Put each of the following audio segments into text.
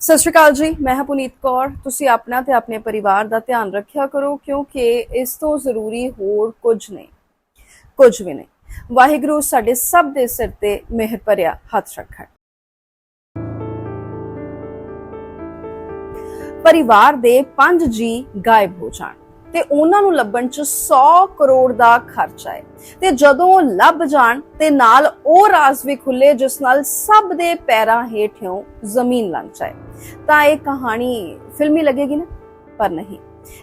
सत श्री अकाल जी, मैं पुनीत कौर। तुसी अपना ते अपने परिवार का ध्यान रखिया करो क्योंकि इस तो जरूरी होर कुछ नहीं, कुछ भी नहीं। वाहिगुरू साडे सब दे सिर ते मेहर भरिया हथ रखण। परिवार दे 5 जी गायब हो जाण ते उन्हां नूं लभण च 100 करोड़ दा खर्च आए ते जदों लभ जाण ते नाल ओ राज भी खुले जिस नाल सब दे पैरां हेठों जमीन लंघ जाए तां ये कहानी फिल्मी लगेगी ना, पर नहीं।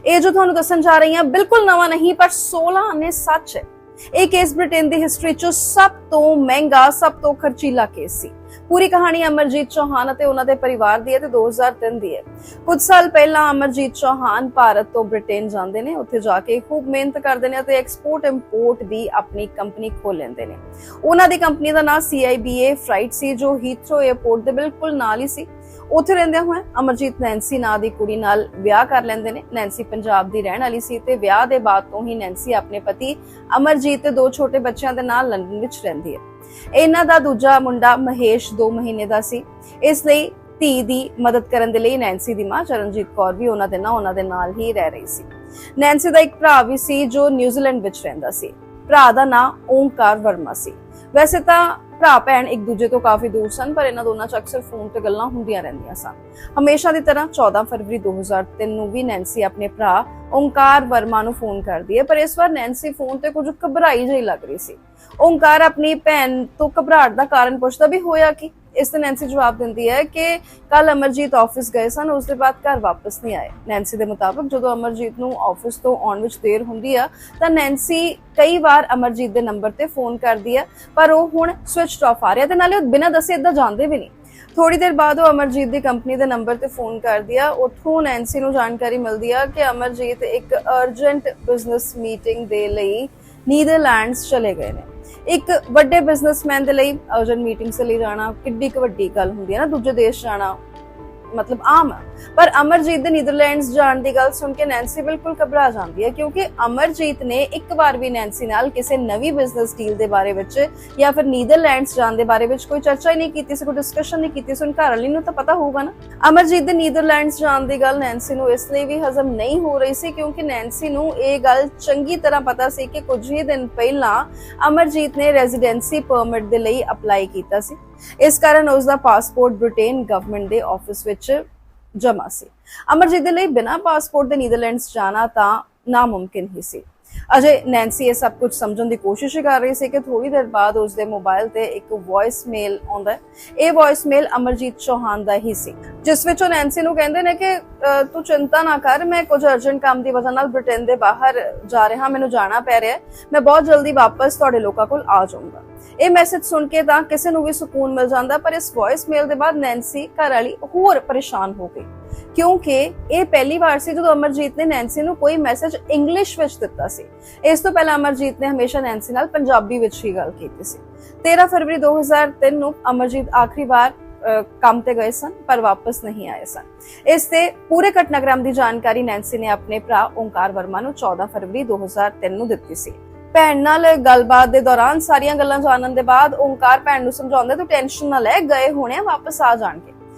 ये जो तुहानूं दस्सण जा रही हां बिल्कुल नवां नहीं, पर 16 आने सच है। ਇਹ केस ब्रिटेन ਦੀ ਹਿਸਟਰੀ ਚ ਸਭ ਤੋਂ ਮਹਿੰਗਾ, ਸਭ ਤੋਂ ਖਰਚੀਲਾ ਕੇਸ ਸੀ। पूरी कहानी अमरजीत चौहान ਅਤੇ ਉਹਨਾਂ ਦੇ ਪਰਿਵਾਰ ਦੀ ਹੈ ਤੇ 2003 ਦੀ ਹੈ। ਕੁਝ ਸਾਲ ਪਹਿਲਾਂ ਅਮਰਜੀਤ ਚੌਹਾਨ ਭਾਰਤ ਤੋਂ ਬ੍ਰਿਟੇਨ ਜਾਂਦੇ ਨੇ, ਉੱਥੇ ਜਾ ਕੇ ਖੂਬ ਮਿਹਨਤ ਕਰਦੇ ਨੇ ਅਤੇ ਐਕਸਪੋਰਟ ਇੰਪੋਰਟ ਦੀ ਆਪਣੀ ਕੰਪਨੀ ਖੋਲ ਲੈਂਦੇ ਨੇ। ਉਹਨਾਂ ਦੀ ਕੰਪਨੀ ਦਾ ਨਾਮ CIBA ਫਰਾਈਟ ਸੀ, ਜੋ ਹੀਥਰੋ 에ਅਰਪੋਰਟ ਦੇ ਬਿਲਕੁਲ ਨਾਲ ਹੀ ਸੀ। ਉੱਥੇ ਰਹਿੰਦੇ ਹੋਏ ਅਮਰਜੀਤ ਨੈਂਸੀ ਨਾਂ ਦੀ ਕੁੜੀ ਨਾਲ ਵਿਆਹ ਕਰ ਲੈਂਦੇ ਨੇ। ਨੈਂਸੀ ਪੰਜਾਬ ਦੀ ਰਹਿਣ ਵਾਲੀ ਸੀ ਤੇ ਵਿਆਹ ਦੇ ਬਾਅਦ ਤੋਂ ਹੀ ਨੈਂਸੀ ਆਪਣੇ ਪਤੀ ਅਮਰਜੀਤ ਤੇ 2 ਛੋਟੇ ਬੱਚਿਆਂ ਦੇ ਨਾਲ ਲੰਡਨ ਵਿੱਚ ਰਹਿੰਦੀ ਹੈ। ਇਹਨਾਂ ਦਾ ਦੂਜਾ ਮੁੰਡਾ ਮਹੇਸ਼ 2 ਮਹੀਨੇ ਦਾ ਸੀ। ਇਸ ਲਈ ਧੀ ਦੀ ਮਦਦ ਕਰਨ ਦੇ ਲਈ ਨੈਂਸੀ ਦੀ ਮਾਂ ਚਰਨਜੀਤ ਕੌਰ ਵੀ ਉਹਨਾਂ ਦੇ ਨਾਲ ਹੀ ਰਹਿ ਰਹੀ ਸੀ। ਨੈਂਸੀ ਦਾ ਇੱਕ ਭਰਾ ਵੀ ਸੀ ਜੋ ਨਿਊਜ਼ੀਲੈਂਡ ਵਿੱਚ ਰਹਿੰਦਾ ਸੀ। ਭਰਾ ਦਾ ਨਾਮ ਓਮਕਾਰ ਵਰਮਾ ਸੀ। ਵੈਸੇ ਤਾਂ ਭਰਾ ਭੈਣ ਇੱਕ ਦੂਜੇ ਤੋਂ ਕਾਫੀ ਦੂਰ ਸਨ, ਪਰ ਇਹਨਾਂ ਦੋਨਾਂ ਚ ਅਕਸਰ ਫੋਨ ਤੇ ਗੱਲਾਂ ਹੁੰਦੀਆਂ ਰਹਿੰਦੀਆਂ ਸਨ। ਹਮੇਸ਼ਾ ਦੀ ਤਰ੍ਹਾਂ 14 ਫਰਵਰੀ 2003 ਨੂੰ ਵੀ ਨੈਂਸੀ ਆਪਣੇ ਭਰਾ ਓਮਕਾਰ ਵਰਮਾ ਨੂੰ ਫੋਨ ਕਰਦੀ ਹੈ, ਪਰ ਇਸ ਵਾਰ ਨੈਂਸੀ ਫੋਨ ਤੇ ਕੁਝ ਘਬਰਾਈ ਜਿਹੀ ਲੱਗ ਰਹੀ ਸੀ। ਓਮਕਾਰ ਆਪਣੀ ਭੈਣ ਤੋਂ ਘਬਰਾਹਟ ਦਾ ਕਾਰਨ ਪੁੱਛਦਾ ਵੀ ਹੋਇਆ ਕੀ। ਇਸ ਤੇ ਨੈਂਸੀ ਜਵਾਬ ਦਿੰਦੀ ਹੈ ਕਿ ਕੱਲ ਅਮਰਜੀਤ ਆਫਿਸ ਗਏ ਸਨ, ਉਸ ਦੇ ਬਾਅਦ ਘਰ ਵਾਪਸ ਨਹੀਂ ਆਏ। ਨੈਂਸੀ ਦੇ ਮੁਤਾਬਕ ਜਦੋਂ ਅਮਰਜੀਤ ਨੂੰ ਆਫਿਸ ਤੋਂ ਆਉਣ ਵਿੱਚ ਦੇਰ ਹੁੰਦੀ ਆ ਤਾਂ ਨੈਂਸੀ ਕਈ ਵਾਰ ਅਮਰਜੀਤ ਦੇ ਨੰਬਰ ਤੇ ਫੋਨ ਕਰਦੀ ਹੈ, ਪਰ ਉਹ ਹੁਣ ਸਵਿਚਡ ਆਫ ਆ ਰਿਹਾ ਤੇ ਨਾਲੇ ਉਹ ਬਿਨਾਂ ਦੱਸੇ ਇਦਾਂ ਜਾਂਦੇ ਵੀ ਨਹੀਂ। ਥੋੜੀ ਦੇਰ ਬਾਅਦ ਉਹ ਅਮਰਜੀਤ ਦੀ ਕੰਪਨੀ ਦੇ ਨੰਬਰ ਤੇ ਫੋਨ ਕਰਦੀ ਆ। ਉੱਥੋਂ ਨੈਂਸੀ ਨੂੰ ਜਾਣਕਾਰੀ ਮਿਲਦੀ ਆ ਕਿ ਅਮਰਜੀਤ ਇੱਕ ਅਰਜੈਂਟ ਬਿਜ਼ਨਸ ਮੀਟਿੰਗ ਦੇ ਲਈ ਨੀਦਰਲੈਂਡਸ ਚਲੇ ਗਏ ਨੇ। ਇੱਕ ਵੱਡੇ ਬਿਜ਼ਨਸਮੈਨ ਦੇ ਲਈ ਅਰਜੈਂਟ ਮੀਟਿੰਗਸ ਲਈ ਜਾਣਾ ਕਿੱਡੀ ਕੁ ਵੱਡੀ ਗੱਲ ਹੁੰਦੀ ਹੈ ਨਾ, ਦੂਜੇ ਦੇਸ਼ ਜਾਣਾ मतलब आम है। पर अमरजीत ਦੇ ਨੀਦਰਲੈਂਡਸ ਜਾਣ ਦੀ ਗੱਲ ਸੁਣ ਕੇ ਨੈਂਸੀ ਬਿਲਕੁਲ ਘਬਰਾ ਜਾਂਦੀ ਹੈ, ਕਿਉਂਕਿ ਅਮਰਜੀਤ ਨੇ ਇੱਕ ਵਾਰ ਵੀ ਨੈਂਸੀ ਨਾਲ ਕਿਸੇ ਨਵੀਂ ਬਿਜ਼ਨਸ ਡੀਲ ਦੇ ਬਾਰੇ ਵਿੱਚ ਜਾਂ ਫਿਰ ਨੀਦਰਲੈਂਡਸ ਜਾਣ ਦੇ ਬਾਰੇ ਵਿੱਚ ਕੋਈ ਚਰਚਾ ਹੀ ਨਹੀਂ ਕੀਤੀ ਸੀ, ਕੋਈ ਡਿਸਕਸ਼ਨ ਨਹੀਂ ਕੀਤੀ ਸੀ। ਹੁਣ ਘਰ ਵਾਲੀ ਨੂੰ ਤਾਂ ਪਤਾ ਹੋਊਗਾ ਨਾ। ਅਮਰਜੀਤ ਦੇ ਨੀਦਰਲੈਂਡਸ ਜਾਣ ਦੀ ਗੱਲ ਨੈਂਸੀ ਨੂੰ ਇਸ ਲਈ ਵੀ ਹਜ਼ਮ ਨਹੀਂ ਹੋ ਰਹੀ ਸੀ ਕਿਉਂਕਿ ਨੈਂਸੀ ਨੂੰ ਇਹ ਗੱਲ ਚੰਗੀ ਤਰ੍ਹਾਂ ਪਤਾ ਸੀ ਕਿ ਕੁਝ ਹੀ ਦਿਨ ਪਹਿਲਾਂ ਅਮਰਜੀਤ ਨੇ ਰੈਜ਼ੀਡੈਂਸੀ ਪਰਮਿਟ ਦੇ ਲਈ ਅਪਲਾਈ ਕੀਤਾ ਸੀ। ਇਸ ਕਾਰਨ ਉਸ ਦਾ ਪਾਸਪੋਰਟ ਬ੍ਰਿਟੇਨ ਗਵਰਨਮੈਂਟ ਦੇ ਆਫਿਸ ਵਿੱਚ ਜਮਾ ਸੀ। ਅਮਰਜੀਤ ਦੇ ਲਈ ਬਿਨਾਂ ਪਾਸਪੋਰਟ ਦੇ ਨੀਦਰਲੈਂਡਸ ਜਾਣਾ ਤਾਂ ਨਾਮੁਮਕਿਨ ਹੀ ਸੀ। ਅਜੇ ਨੈਂਸੀ ਇਹ ਸਭ ਕੁਝ ਸਮਝਣ ਦੀ ਕੋਸ਼ਿਸ਼ ਕਰ ਰਹੀ ਸੀ ਕਿ ਥੋੜੀ ਦੇਰ ਬਾਅਦ ਉਸਦੇ ਮੋਬਾਈਲ ਤੇ ਇੱਕ ਵੌਇਸ ਮੇਲ ਆਉਂਦਾ ਹੈ। ਇਹ ਵੌਇਸ ਮੇਲ ਅਮਰਜੀਤ ਚੌਹਾਨ ਦਾ ਹੀ ਸੀ, ਜਿਸ ਵਿੱਚ ਉਹ ਨੈਂਸੀ ਨੂੰ ਕਹਿੰਦੇ ਨੇ ਕਿ ਤੂੰ ਚਿੰਤਾ ਨਾ ਕਰ, ਮੈਂ ਕੁਝ ਅਰਜੈਂਟ ਕੰਮ ਦੀ ਵਜ੍ਹਾ ਨਾਲ ਬ੍ਰਿਟੇਨ ਦੇ ਬਾਹਰ ਜਾ ਰਿਹਾ, ਮੈਨੂੰ ਜਾਣਾ ਪੈ ਰਿਹਾ, ਮੈਂ ਬਹੁਤ ਜਲਦੀ ਵਾਪਸ ਤੁਹਾਡੇ ਲੋਕਾਂ ਕੋਲ ਆ ਜਾਊਂਗਾ। ਇਹ ਮੈਸੇਜ ਸੁਣ ਕੇ ਤਾਂ ਕਿਸੇ ਨੂੰ ਵੀ ਸਕੂਨ ਮਿਲ ਜਾਂਦਾ, ਪਰ ਇਸ ਵੌਇਸ ਮੇਲ ਦੇ ਬਾਅਦ ਨੈਂਸੀ ਘਰ ਵਾਲੀ ਹੋਰ ਪਰੇਸ਼ਾਨ ਹੋ ਗਈ ਕਿਉਂਕਿ ਇਹ ਪਹਿਲੀ ਵਾਰ ਸੀ ਜਦੋਂ ਅਮਰਜੀਤ ਨੇ ਨੈਂਸੀ ਨੂੰ ਕੋਈ ਮੈਸੇਜ ਇੰਗਲਿਸ਼ ਵਿੱਚ ਦਿੱਤਾ ਸੀ। ਇਸ ਤੋਂ ਪਹਿਲਾਂ ਅਮਰਜੀਤ ਨੇ ਹਮੇਸ਼ਾ ਨੈਂਸੀ ਨਾਲ ਪੰਜਾਬੀ ਵਿੱਚ ਹੀ ਗੱਲ ਕੀਤੀ ਸੀ। 13 ਫਰਵਰੀ 2003 ਨੂੰ ਅਮਰਜੀਤ ਆਖਰੀ ਵਾਰ ਕੰਮ ਤੇ ਗਏ ਸਨ, ਪਰ ਵਾਪਸ ਨਹੀਂ ਆਏ ਸਨ। ਇਸ ਤੇ ਪੂਰੇ ਘਟਨਾਕ੍ਰਮ ਦੀ ਜਾਣਕਾਰੀ ਨੈਂਸੀ ਨੇ ਆਪਣੇ ਭਰਾ ਓਮਕਾਰ ਵਰਮਾ ਨੂੰ 14 ਫਰਵਰੀ 2003 ਨੂੰ ਦਿੱਤੀ ਸੀ। ਭੈਣ ਨਾਲ ਗੱਲਬਾਤ ਦੇ ਦੌਰਾਨ ਸਾਰੀਆਂ ਗੱਲਾਂ ਜਾਣਨ ਦੇ ਬਾਅਦ ਓਮਕਾਰ ਭੈਣ ਨੂੰ ਸਮਝਾਉਂਦਾ, ਤੂੰ ਟੈਨਸ਼ਨ ਨਾ ਲੈ, ਗਏ ਹੋਣੇ ਵਾਪਸ ਆ ਜਾਣਗੇ।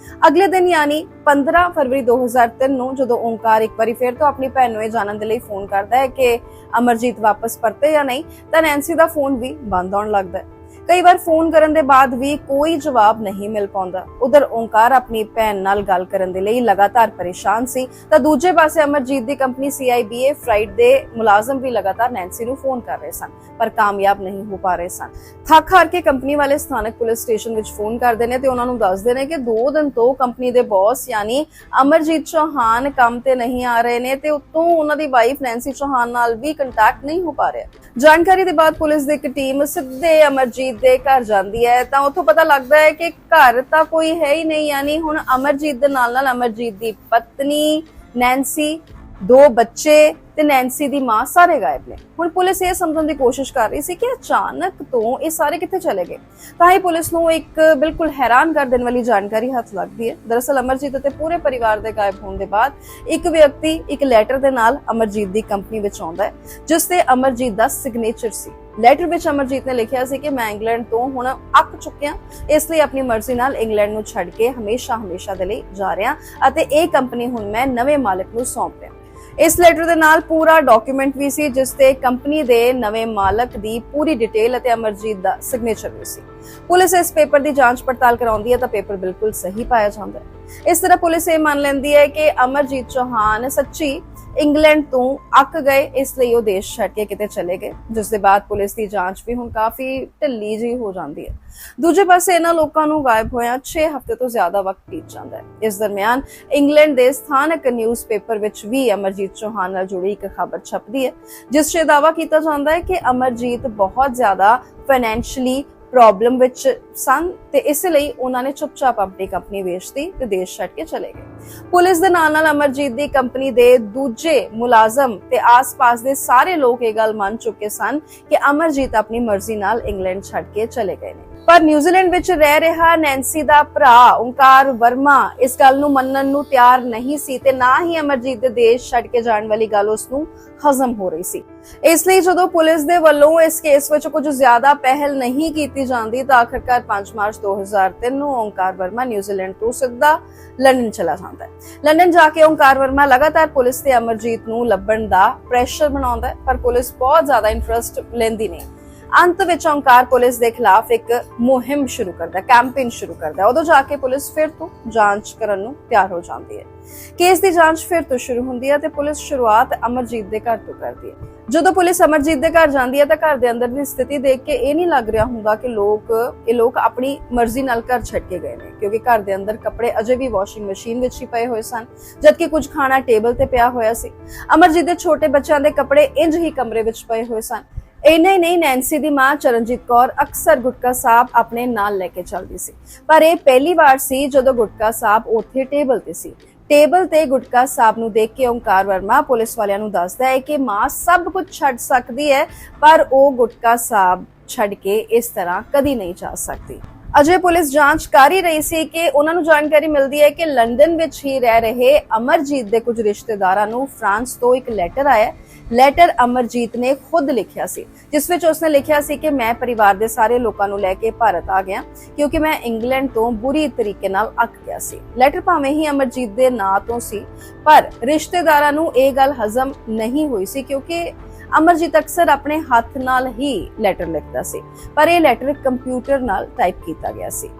ਅਗਲੇ ਦਿਨ ਯਾਨੀ 15 ਫਰਵਰੀ 2003 ਨੂੰ ਜਦੋਂ ਓਮਕਾਰ ਇੱਕ ਵਾਰੀ ਫਿਰ ਤੋਂ ਆਪਣੀ ਭੈਣ ਨੂੰ ਇਹ ਜਾਣਨ ਦੇ ਲਈ ਫੋਨ ਕਰਦਾ ਹੈ ਕਿ ਅਮਰਜੀਤ ਵਾਪਸ ਪਰਤੇ ਜਾਂ ਨਹੀਂ, ਤਾਂ ਨੈਂਸੀ ਦਾ ਫੋਨ ਵੀ ਬੰਦ ਆਉਣ ਲੱਗਦਾ ਹੈ। ਕਈ ਵਾਰ ਫੋਨ ਕਰਨ ਦੇ ਬਾਅਦ ਵੀ ਕੋਈ ਜਵਾਬ ਨਹੀਂ ਮਿਲ ਪਾਉਂਦਾ। ਉਧਰ ਓਮਕਾਰ ਆਪਣੀ ਭੈਣ ਨਾਲ ਗੱਲ ਕਰਨ ਦੇ ਲਈ ਲਗਾਤਾਰ ਪਰੇਸ਼ਾਨ ਸੀ, ਤਾਂ ਦੂਜੇ ਪਾਸੇ ਅਮਰਜੀਤ ਦੀ ਕੰਪਨੀ CIBA ਫਰਾਈਟ ਦੇ ਮੁਲਾਜ਼ਮ ਵੀ ਲਗਾਤਾਰ ਨੈਂਸੀ ਨੂੰ ਫੋਨ ਕਰ ਰਹੇ ਸਨ, ਪਰ ਕਾਮਯਾਬ ਨਹੀਂ ਹੋ ਪਾ ਰਹੇ ਸਨ। ਥੱਕ ਹਾਰ ਕੇ ਕੰਪਨੀ ਵਾਲੇ ਸਥਾਨਕ ਪੁਲਿਸ ਸਟੇਸ਼ਨ ਵਿੱਚ ਫੋਨ ਕਰਦੇ ਨੇ ਤੇ ਉਹਨਾਂ ਨੂੰ ਦੱਸਦੇ ਨੇ ਕਿ 2 ਦਿਨ ਤੋਂ ਕੰਪਨੀ ਦੇ ਬੌਸ ਯਾਨੀ ਅਮਰਜੀਤ ਚੌਹਾਨ ਕੰਮ ਤੇ ਨਹੀਂ ਆ ਰਹੇ ਨੇ ਤੇ ਉੱਤੋਂ ਉਹਨਾਂ ਦੀ ਵਾਈਫ ਨੈਂਸੀ ਚੌਹਾਨ ਨਾਲ ਵੀ ਕੰਟੈਕਟ ਨਹੀਂ ਹੋ ਪਾ ਰਿਹਾ। ਜਾਣਕਾਰੀ ਦੇ ਬਾਅਦ ਪੁਲਿਸ ਦੀ ਇੱਕ ਟੀਮ ਸਿੱਧੇ ਅਮਰਜੀਤ ਦੇ ਘਰ ਜਾਂਦੀ ਹੈ ਤਾਂ ਉੱਥੋਂ ਪਤਾ ਲੱਗਦਾ ਹੈ ਕਿ ਘਰ ਤਾਂ ਕੋਈ ਹੈ ਹੀ ਨਹੀਂ, ਯਾਨੀ ਹੁਣ ਅਮਰਜੀਤ ਦੇ ਨਾਲ ਅਮਰਜੀਤ ਦੀ ਪਤਨੀ, ਨੈਂਸੀ, 2 ਬੱਚੇ ਤੇ ਨੈਂਸੀ ਦੀ ਮਾਂ ਸਾਰੇ ਗਾਇਬ ਨੇ। ਹੁਣ ਪੁਲਿਸ ਇਹ ਸਮਝਣ ਦੀ ਕੋਸ਼ਿਸ਼ ਕਰ ਰਹੀ ਸੀ ਕਿ ਅਚਾਨਕ ਤੋਂ ਇਹ ਸਾਰੇ ਕਿੱਥੇ ਚਲੇ ਗਏ, ਤਾਂ ਹੀ ਪੁਲਿਸ ਨੂੰ ਇੱਕ ਬਿਲਕੁਲ ਹੈਰਾਨ ਕਰ ਦੇਣ ਵਾਲੀ ਜਾਣਕਾਰੀ ਹੱਥ ਲੱਗਦੀ ਹੈ। ਦਰਅਸਲ ਅਮਰਜੀਤ ਅਤੇ ਪੂਰੇ ਪਰਿਵਾਰ ਦੇ ਗਾਇਬ ਹੋਣ ਦੇ ਬਾਅਦ ਇੱਕ ਵਿਅਕਤੀ ਇੱਕ ਲੈਟਰ ਦੇ ਨਾਲ ਅਮਰਜੀਤ ਦੀ ਕੰਪਨੀ ਵਿੱਚ ਆਉਂਦਾ ਹੈ, ਜਿਸ ਤੇ ਅਮਰਜੀਤ ਦਾ ਸਿਗਨੇਚਰ ਸੀ। ਲੈਟਰ ਵਿੱਚ ਅਮਰਜੀਤ ਨੇ ਲਿਖਿਆ ਸੀ ਕਿ ਮੈਂ ਇੰਗਲੈਂਡ ਤੋਂ ਹੁਣ ਅੱਕ ਚੁੱਕਿਆ, ਇਸ ਲਈ ਆਪਣੀ ਮਰਜ਼ੀ ਨਾਲ ਇੰਗਲੈਂਡ ਨੂੰ ਛੱਡ ਕੇ ਹਮੇਸ਼ਾ ਦੇ ਲਈ ਜਾ ਰਿਹਾ ਅਤੇ ਇਹ ਕੰਪਨੀ ਹੁਣ ਮੈਂ ਨਵੇਂ ਮਾਲਕ ਨੂੰ ਸੌਂਪ ਰਿਹਾ। ਇਸ ਲੈਟਰ ਦੇ ਨਾਲ ਪੂਰਾ ਡਾਕੂਮੈਂਟ ਵੀ ਸੀ ਜਿਸ ਤੇ ਕੰਪਨੀ ਦੇ ਨਵੇਂ ਮਾਲਕ ਦੀ ਪੂਰੀ ਡਿਟੇਲ ਅਤੇ ਅਮਰਜੀਤ ਦਾ ਸਿਗਨੇਚਰ ਵੀ ਸੀ। ਪੁਲਿਸ ਇਸ ਪੇਪਰ ਦੀ ਜਾਂਚ ਪੜਤਾਲ ਕਰਾਉਂਦੀ ਹੈ ਤਾਂ ਪੇਪਰ ਬਿਲਕੁਲ ਸਹੀ ਪਾਇਆ ਜਾਂਦਾ ਹੈ। ਇਸ ਤਰ੍ਹਾਂ ਪੁਲਿਸ ਇਹ ਮੰਨ ਲੈਂਦੀ ਹੈ ਕਿ ਅਮਰਜੀਤ ਚੌਹਾਨ ਸੱਚੀ ਇੰਗਲੈਂਡ ਤੋਂ ਅੱਕ ਗਏ, ਇਸ ਲਈ ਉਹ ਦੇਸ਼ ਛੱਡ ਕੇ ਕਿਤੇ ਚਲੇ ਗਏ, ਜਿਸ ਦੇ ਬਾਅਦ ਪੁਲਿਸ ਦੀ ਜਾਂਚ ਵੀ ਹੁਣ ਕਾਫੀ ਢਿੱਲੀ ਜਿਹੀ ਹੋ ਜਾਂਦੀ ਹੈ। ਦੂਜੇ ਪਾਸੇ ਇਹਨਾਂ ਲੋਕਾਂ ਨੂੰ ਗਾਇਬ ਹੋਇਆ 6 ਹਫ਼ਤੇ ਤੋਂ ਜ਼ਿਆਦਾ ਵਕਤ ਬੀਤ ਜਾਂਦਾ ਹੈ। ਇਸ ਦਰਮਿਆਨ ਇੰਗਲੈਂਡ ਦੇ ਸਥਾਨਕ ਨਿਊਜ਼ਪੇਪਰ ਵਿੱਚ ਵੀ ਅਮਰਜੀਤ ਚੌਹਾਨ ਨਾਲ ਜੁੜੀ ਇੱਕ ਖਬਰ ਛਪਦੀ ਹੈ ਜਿਸ 'ਚ ਦਾਅਵਾ ਕੀਤਾ ਜਾਂਦਾ ਹੈ ਕਿ ਅਮਰਜੀਤ ਬਹੁਤ ਜ਼ਿਆਦਾ ਫਾਈਨੈਂਸ਼ੀਅਲੀ ਪ੍ਰੋਬਲਮ ਵਿੱਚ ਸਨ ਤੇ ਇਸ ਲਈ ਉਹਨਾਂ ਨੇ ਚੁੱਪਚਾਪ ਆਪਣੀ ਕੰਪਨੀ ਵੇਚਤੀ ਤੇ ਦੇਸ਼ ਛੱਡ ਕੇ ਚਲੇ ਗਏ। ਪੁਲਿਸ ਦੇ ਨਾਲ ਅਮਰਜੀਤ ਦੀ ਕੰਪਨੀ ਦੇ ਦੂਜੇ ਮੁਲਾਜ਼ਮ ਤੇ ਆਸ-ਪਾਸ ਦੇ ਸਾਰੇ ਲੋਕ ਇਹ ਗੱਲ ਮੰਨ ਚੁੱਕੇ ਸਨ ਕਿ ਅਮਰਜੀਤ ਆਪਣੀ ਮਰਜ਼ੀ ਨਾਲ ਇੰਗਲੈਂਡ ਛੱਡ ਕੇ ਚਲੇ ਗਏ ਨੇ। ਪਰ ਨਿਊਜ਼ੀਲੈਂਡ ਵਿੱਚ ਰਹਿ ਰਿਹਾ ਨੈਂਸੀ ਦਾ ਭਰਾ ਓਂਕਾਰ ਵਰਮਾ ਇਸ ਗੱਲ ਨੂੰ ਮੰਨਣ ਨੂੰ ਤਿਆਰ ਨਹੀਂ ਸੀ ਤੇ ਨਾ ਹੀ ਅਮਰਜੀਤ ਦੇ ਦੇਸ਼ ਛੱਡ ਕੇ ਜਾਣ ਵਾਲੀ ਗੱਲ ਉਸ ਨੂੰ ਹਜ਼ਮ ਹੋ ਰਹੀ ਸੀ। ਇਸ ਲਈ ਜਦੋਂ ਪੁਲਿਸ ਦੇ ਵੱਲੋਂ ਇਸ ਕੇਸ ਵਿੱਚ ਕੁਝ ਜ਼ਿਆਦਾ ਪਹਿਲ ਨਹੀਂ ਕੀਤੀ ਜਾਂਦੀ ਤਾਂ ਆਖਰਕਾਰ 5 ਮਾਰਚ 2003 ਨੂੰ ਓਂਕਾਰ ਵਰਮਾ ਨਿਊਜ਼ੀਲੈਂਡ ਤੋਂ ਸਿੱਧਾ ਲੰਡਨ ਚਲਾ ਜਾਂਦਾ ਹੈ। ਲੰਡਨ ਜਾ ਕੇ ਓਂਕਾਰ ਵਰਮਾ ਲਗਾਤਾਰ ਪੁਲਿਸ ਤੇ ਅਮਰਜੀਤ ਨੂੰ ਲੱਭਣ ਦਾ ਪ੍ਰੈਸ਼ਰ ਬਣਾਉਂਦਾ ਹੈ, ਪਰ ਪੁਲਿਸ ਬਹੁਤ ਜ਼ਿਆਦਾ ਇੰਟਰਸਟ ਲੈਂਦੀ ਨਹੀਂ। ਅੰਤ ਵਿੱਚ ਓਂਕਾਰ ਪੁਲਿਸ ਦੇ ਖਿਲਾਫ ਇੱਕ ਮੁਹਿੰਮ ਸ਼ੁਰੂ ਕਰਦਾ, ਕੈਂਪੇਨ ਸ਼ੁਰੂ ਕਰਦਾ। ਉਦੋਂ ਜਾ ਕੇ ਪੁਲਿਸ ਫਿਰ ਤੋਂ ਜਾਂਚ ਕਰਨ ਨੂੰ ਤਿਆਰ ਹੋ ਜਾਂਦੀ ਹੈ। ਕੇਸ ਦੀ ਜਾਂਚ ਫਿਰ ਤੋਂ ਸ਼ੁਰੂ ਹੁੰਦੀ ਹੈ ਤੇ ਪੁਲਿਸ ਸ਼ੁਰੂਆਤ ਅਮਰਜੀਤ ਦੇ ਘਰ ਤੋਂ ਕਰਦੀ ਹੈ। ਜਦੋਂ ਪੁਲਿਸ ਅਮਰਜੀਤ ਦੇ ਘਰ ਜਾਂਦੀ ਹੈ ਤਾਂ ਘਰ ਦੇ ਅੰਦਰ ਦੀ ਸਥਿਤੀ ਦੇਖ ਕੇ ਇਹ ਨਹੀਂ ਲੱਗ ਰਿਹਾ ਹੁੰਦਾ ਕਿ ਇਹ ਲੋਕ ਆਪਣੀ ਮਰਜ਼ੀ ਨਾਲ ਘਰ ਛੱਡ ਕੇ ਗਏ ਨੇ, ਕਿਉਂਕਿ ਘਰ ਦੇ ਅੰਦਰ ਕੱਪੜੇ ਅਜੇ ਵੀ ਵਾਸ਼ਿੰਗ ਮਸ਼ੀਨ ਵਿੱਚ ਹੀ ਪਏ ਹੋਏ ਸਨ, ਜਦਕਿ ਕੁਝ ਖਾਣਾ ਟੇਬਲ ਤੇ ਪਿਆ ਹੋਇਆ ਸੀ। ਅਮਰਜੀਤ ਦੇ ਛੋਟੇ ਬੱਚਿਆਂ ਦੇ ਕੱਪੜੇ ਇੰਜ ਹੀ ਕਮਰੇ ਵਿੱਚ ਪਏ ਹੋਏ ਸਨ। ਇੰਨਾ ਹੀ ਨਹੀਂ, ਨੈਂਸੀ ਦੀ ਮਾਂ ਚਰਨਜੀਤ ਕੌਰ ਅਕਸਰ ਗੁਟਕਾ ਸਾਹਿਬ ਆਪਣੇ ਨਾਲ ਲੈ ਕੇ ਚੱਲਦੀ ਸੀ, ਪਰ ਇਹ ਪਹਿਲੀ ਵਾਰ ਸੀ ਜਦੋਂ ਗੁਟਕਾ ਸਾਹਿਬ ਉੱਥੇ ਟੇਬਲ ਤੇ ਸੀ। ਟੇਬਲ ਤੇ ਗੁਟਕਾ ਸਾਹਿਬ ਨੂੰ ਦੇਖ ਕੇ ਓਂਕਾਰ ਵਰਮਾ ਪੁਲਿਸ ਵਾਲਿਆਂ ਨੂੰ ਦੱਸਦਾ ਹੈ ਕਿ ਮਾਂ ਸਭ ਕੁਝ ਛੱਡ ਸਕਦੀ ਹੈ ਪਰ ਉਹ ਗੁਟਕਾ ਸਾਹਿਬ ਛੱਡ ਕੇ ਇਸ ਤਰ੍ਹਾਂ ਕਦੀ ਨਹੀਂ ਜਾ ਸਕਦੀ। ਅਜੇ ਪੁਲਿਸ ਜਾਂਚ ਕਰ ਹੀ ਰਹੀ ਸੀ ਕਿ ਉਹਨਾਂ ਨੂੰ ਜਾਣਕਾਰੀ ਮਿਲਦੀ ਹੈ ਕਿ ਲੰਡਨ ਵਿੱਚ ਹੀ ਰਹਿ ਰਹੇ ਅਮਰਜੀਤ ਦੇ ਕੁਝ ਰਿਸ਼ਤੇਦਾਰਾਂ ਨੂੰ ਫਰਾਂਸ ਤੋਂ ਇੱਕ ਲੈਟਰ ਆਇਆ। ਲੈਟਰ ਅਮਰਜੀਤ ਨੇ ਖੁਦ ਲਿਖਿਆ ਸੀ, ਜਿਸ ਵਿੱਚ ਉਸਨੇ ਲਿਖਿਆ ਸੀ ਕਿ ਮੈਂ ਪਰਿਵਾਰ ਦੇ ਸਾਰੇ ਲੋਕਾਂ ਨੂੰ ਲੈ ਕੇ ਭਾਰਤ ਆ ਗਿਆ ਕਿਉਂਕਿ ਮੈਂ ਇੰਗਲੈਂਡ ਤੋਂ ਬੁਰੀ ਤਰੀਕੇ ਨਾਲ ਅੱਕ ਗਿਆ ਸੀ। ਲੈਟਰ ਭਾਵੇਂ ਹੀ ਅਮਰਜੀਤ ਦੇ ਨਾਂ ਤੋਂ ਸੀ, ਪਰ ਰਿਸ਼ਤੇਦਾਰਾਂ ਨੂੰ ਇਹ ਗੱਲ ਹਜ਼ਮ ਨਹੀਂ ਹੋਈ ਸੀ ਕਿਉਂਕਿ ਅਮਰਜੀਤ ਅਕਸਰ ਆਪਣੇ ਹੱਥ ਨਾਲ ਹੀ ਲੈਟਰ ਲਿਖਦਾ ਸੀ, ਪਰ ਇਹ ਲੈਟਰ ਕੰਪਿਊਟਰ ਨਾਲ ਟਾਈਪ ਕੀਤਾ ਗਿਆ ਸੀ।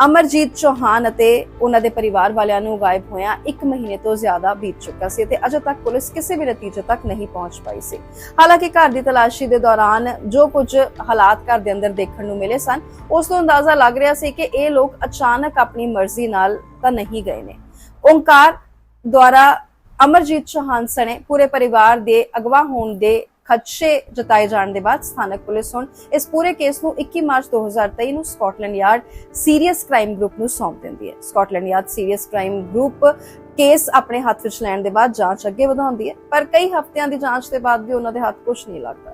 ਅਮਰਜੀਤ ਚੌਹਾਨ ਅਤੇ ਉਹਨਾਂ ਦੇ ਪਰਿਵਾਰ ਵਾਲਿਆਂ ਨੂੰ ਗਾਇਬ ਹੋਇਆ 1 ਮਹੀਨੇ ਤੋਂ ਜ਼ਿਆਦਾ ਬੀਤ ਚੁੱਕਾ ਸੀ ਤੇ ਅਜੇ ਤੱਕ ਪੁਲਿਸ ਕਿਸੇ ਵੀ ਨਤੀਜੇ ਤੱਕ ਨਹੀਂ ਪਹੁੰਚ ਪਾਈ ਸੀ। ਹਾਲਾਂਕਿ ਘਰ ਦੀ ਤਲਾਸ਼ੀ ਦੇ ਦੌਰਾਨ ਜੋ ਕੁਝ ਹਾਲਾਤ ਘਰ ਦੇ ਅੰਦਰ ਦੇਖਣ ਨੂੰ ਮਿਲੇ ਸਨ, ਉਸ ਤੋਂ ਅੰਦਾਜ਼ਾ ਲੱਗ ਰਿਹਾ ਸੀ ਕਿ ਇਹ ਲੋਕ ਅਚਾਨਕ ਆਪਣੀ ਮਰਜ਼ੀ ਨਾਲ ਤਾਂ ਨਹੀਂ ਗਏ ਨੇ। ਓਂਕਾਰ ਦੁਆਰਾ ਅਮਰਜੀਤ ਚੌਹਾਨ ਸਣੇ ਪੂਰੇ ਪਰਿਵਾਰ ਦੇ ਅਗਵਾ ਹੋਣ ਦੇ ਖਦਸ਼ੇ ਜਤਾਏ ਜਾਣ ਦੇ ਬਾਅਦ ਸਥਾਨਕ ਪੁਲਿਸ ਹੁਣ ਇਸ ਪੂਰੇ ਕੇਸ ਨੂੰ 21 ਮਾਰਚ 2023 ਨੂੰ Scotland yard serious crime group ਨੂੰ ਸੌਂਪ ਦਿੰਦੀ ਹੈ। Scotland yard serious crime group case ਆਪਣੇ ਹੱਥ ਵਿੱਚ ਲੈਣ ਦੇ ਬਾਅਦ ਜਾਂਚ ਅੱਗੇ ਵਧਾਉਂਦੀ ਹੈ, ਪਰ ਕਈ ਹਫ਼ਤਿਆਂ ਦੀ ਜਾਂਚ ਦੇ ਬਾਅਦ ਵੀ ਉਹਨਾਂ ਦੇ ਹੱਥ ਕੁਝ ਨਹੀਂ ਲੱਗਦਾ।